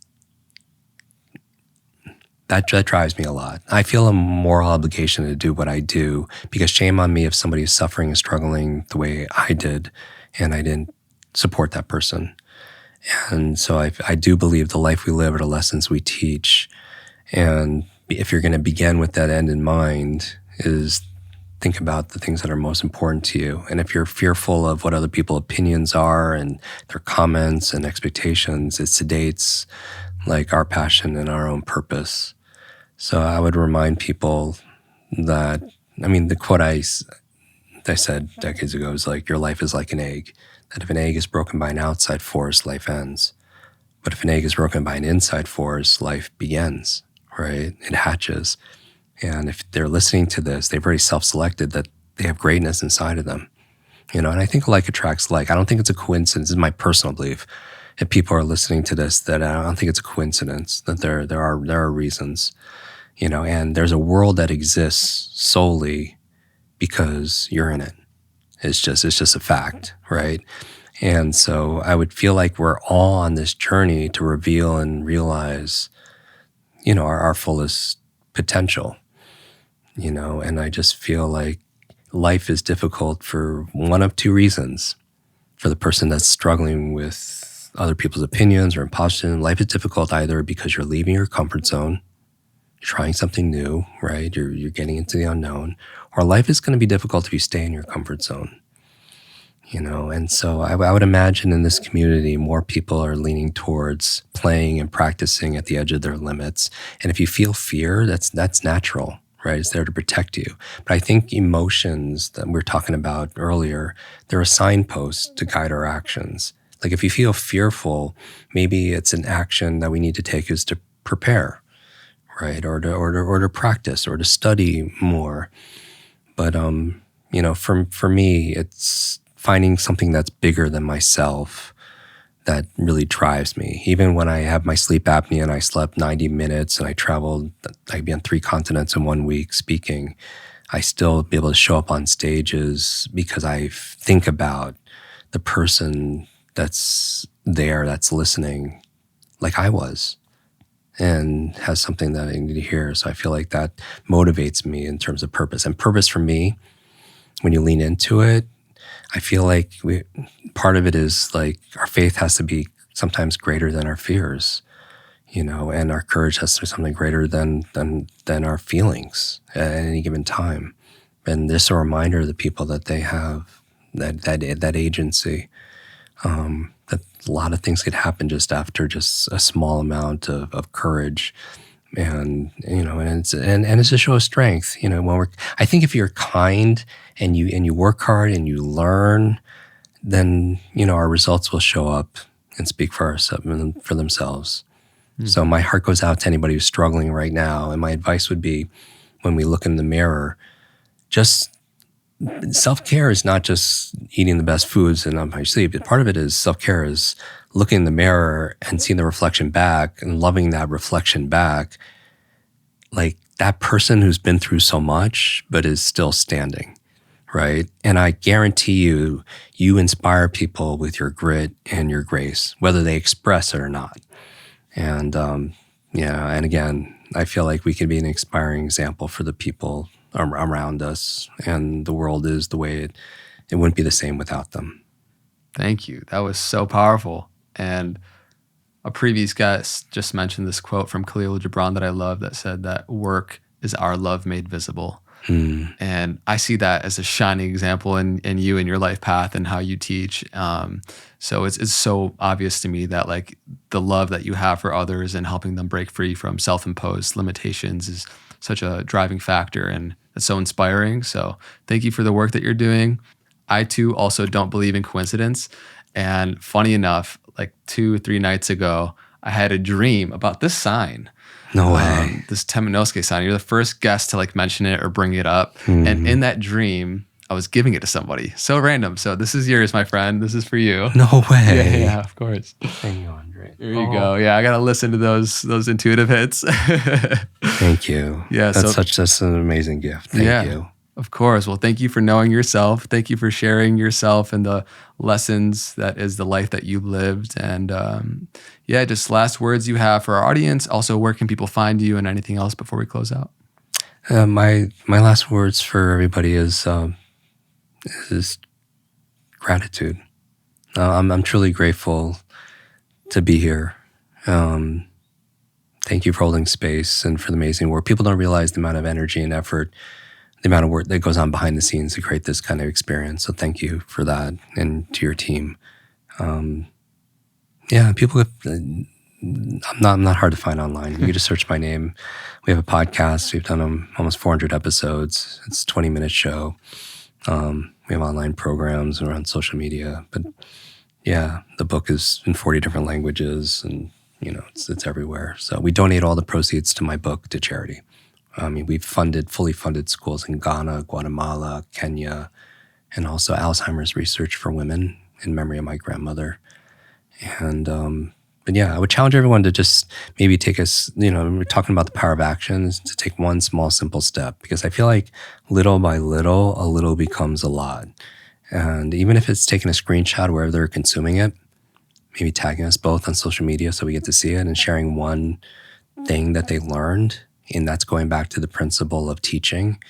that drives me a lot. I feel a moral obligation to do what I do, because shame on me if somebody is suffering and struggling the way I did and I didn't support that person. And so I do believe the life we live are the lessons we teach. And if you're going to begin with that end in mind, is think about the things that are most important to you. And if you're fearful of what other people's opinions are and their comments and expectations, it sedates like our passion and our own purpose. So I would remind people that, the quote I said decades ago is like, your life is like an egg, that if an egg is broken by an outside force, life ends. But if an egg is broken by an inside force, life begins, right? It hatches. And if they're listening to this, they've already self-selected that they have greatness inside of them. And I think like attracts like. I don't think it's a coincidence. This is my personal belief. If people are listening to this, that I don't think it's a coincidence, that there are reasons. And there's a world that exists solely because you're in it. It's just a fact, right? And so I would feel like we're all on this journey to reveal and realize, our fullest potential, and I just feel like life is difficult for one of two reasons. For the person that's struggling with other people's opinions or imposter, life is difficult either because you're leaving your comfort zone, you're trying something new, right? You're getting into the unknown, or life is going to be difficult if you stay in your comfort zone. And so I would imagine in this community, more people are leaning towards playing and practicing at the edge of their limits. And if you feel fear, that's natural, right? It's there to protect you. But I think emotions that we were talking about earlier, they're a signpost to guide our actions. Like if you feel fearful, maybe it's an action that we need to take is to prepare, right? Or to practice or to study more. But for me, it's finding something that's bigger than myself that really drives me. Even when I have my sleep apnea and I slept 90 minutes and I'd be on 3 continents in 1 week speaking, I still be able to show up on stages because I think about the person that's there, that's listening, like I was, and has something that I need to hear. So I feel like that motivates me in terms of purpose. And purpose for me, when you lean into it, I feel like part of it is like our faith has to be sometimes greater than our fears, and our courage has to be something greater than our feelings at any given time. And this is a reminder to the people that they have that agency. That a lot of things could happen just after just a small amount of courage. And it's a show of strength. I think if you're kind and you work hard and you learn, then our results will show up and speak for themselves. So my heart goes out to anybody who's struggling right now, and my advice would be, when we look in the mirror, just self-care is not just eating the best foods and on my sleep. Part of it is self-care is looking in the mirror and seeing the reflection back and loving that reflection back, like that person who's been through so much but is still standing, right? And I guarantee you inspire people with your grit and your grace, whether they express it or not. And and again, I feel like we can be an inspiring example for the people around us, and the world is the way it wouldn't be the same without them. Thank you. That was so powerful. And a previous guest just mentioned this quote from Khalil Gibran that I love, that said that work is our love made visible. And I see that as a shining example in you and your life path and how you teach. So it's so obvious to me that like the love that you have for others and helping them break free from self-imposed limitations is such a driving factor, and it's so inspiring. So thank you for the work that you're doing. I too also don't believe in coincidence. And funny enough, like 2 or 3 nights ago, I had a dream about this sign. No way. This Teminosuke sign. You're the first guest to like mention it or bring it up. And in that dream, I was giving it to somebody. So random. So this is yours, my friend. This is for you. No way. Yeah, of course. Thank you, André. There you go. Yeah, I got to listen to those intuitive hits. Thank you. Yeah, that's an amazing gift. Thank you. Of course. Well, thank you for knowing yourself. Thank you for sharing yourself and the lessons that is the life that you lived. And just last words you have for our audience. Also, where can people find you, and anything else before we close out? My last words for everybody is gratitude. I'm truly grateful to be here. Thank you for holding space and for the amazing work. People don't realize the amount of energy and effort, the amount of work that goes on behind the scenes to create this kind of experience. So thank you for that, and to your team. People, I'm not hard to find online. You can just search my name. We have a podcast. We've done almost 400 episodes. It's a 20-minute show. We have online programs around social media. But yeah, the book is in 40 different languages, and it's everywhere. So we donate all the proceeds to my book to charity. We've fully funded schools in Ghana, Guatemala, Kenya, and also Alzheimer's research for women in memory of my grandmother. And I would challenge everyone to just maybe take we're talking about the power of action, to take one small, simple step, because I feel like little by little, a little becomes a lot. And even if it's taking a screenshot wherever they're consuming it, maybe tagging us both on social media so we get to see it, and sharing one thing that they learned. And that's going back to the principle of teaching.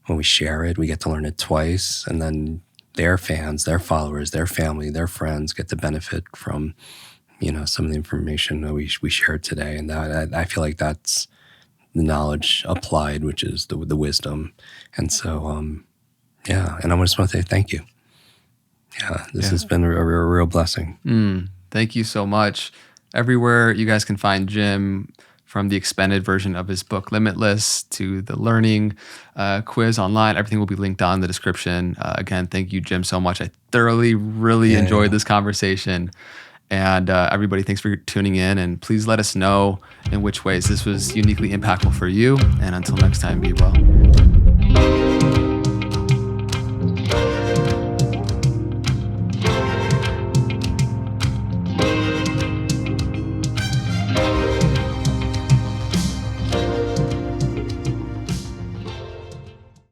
When we share it, we get to learn it twice, and then their fans, their followers, their family, their friends get to benefit from, some of the information that we shared today. And that I feel like that's the knowledge applied, which is the wisdom. And so, and I just want to say thank you. Yeah, this has been a real blessing. Thank you so much. Everywhere you guys can find Jim, from the expanded version of his book, Limitless, to the learning quiz online. Everything will be linked down in the description. Again, thank you, Jim, so much. I thoroughly, really enjoyed this conversation. And everybody, thanks for tuning in. And please let us know in which ways this was uniquely impactful for you. And until next time, be well.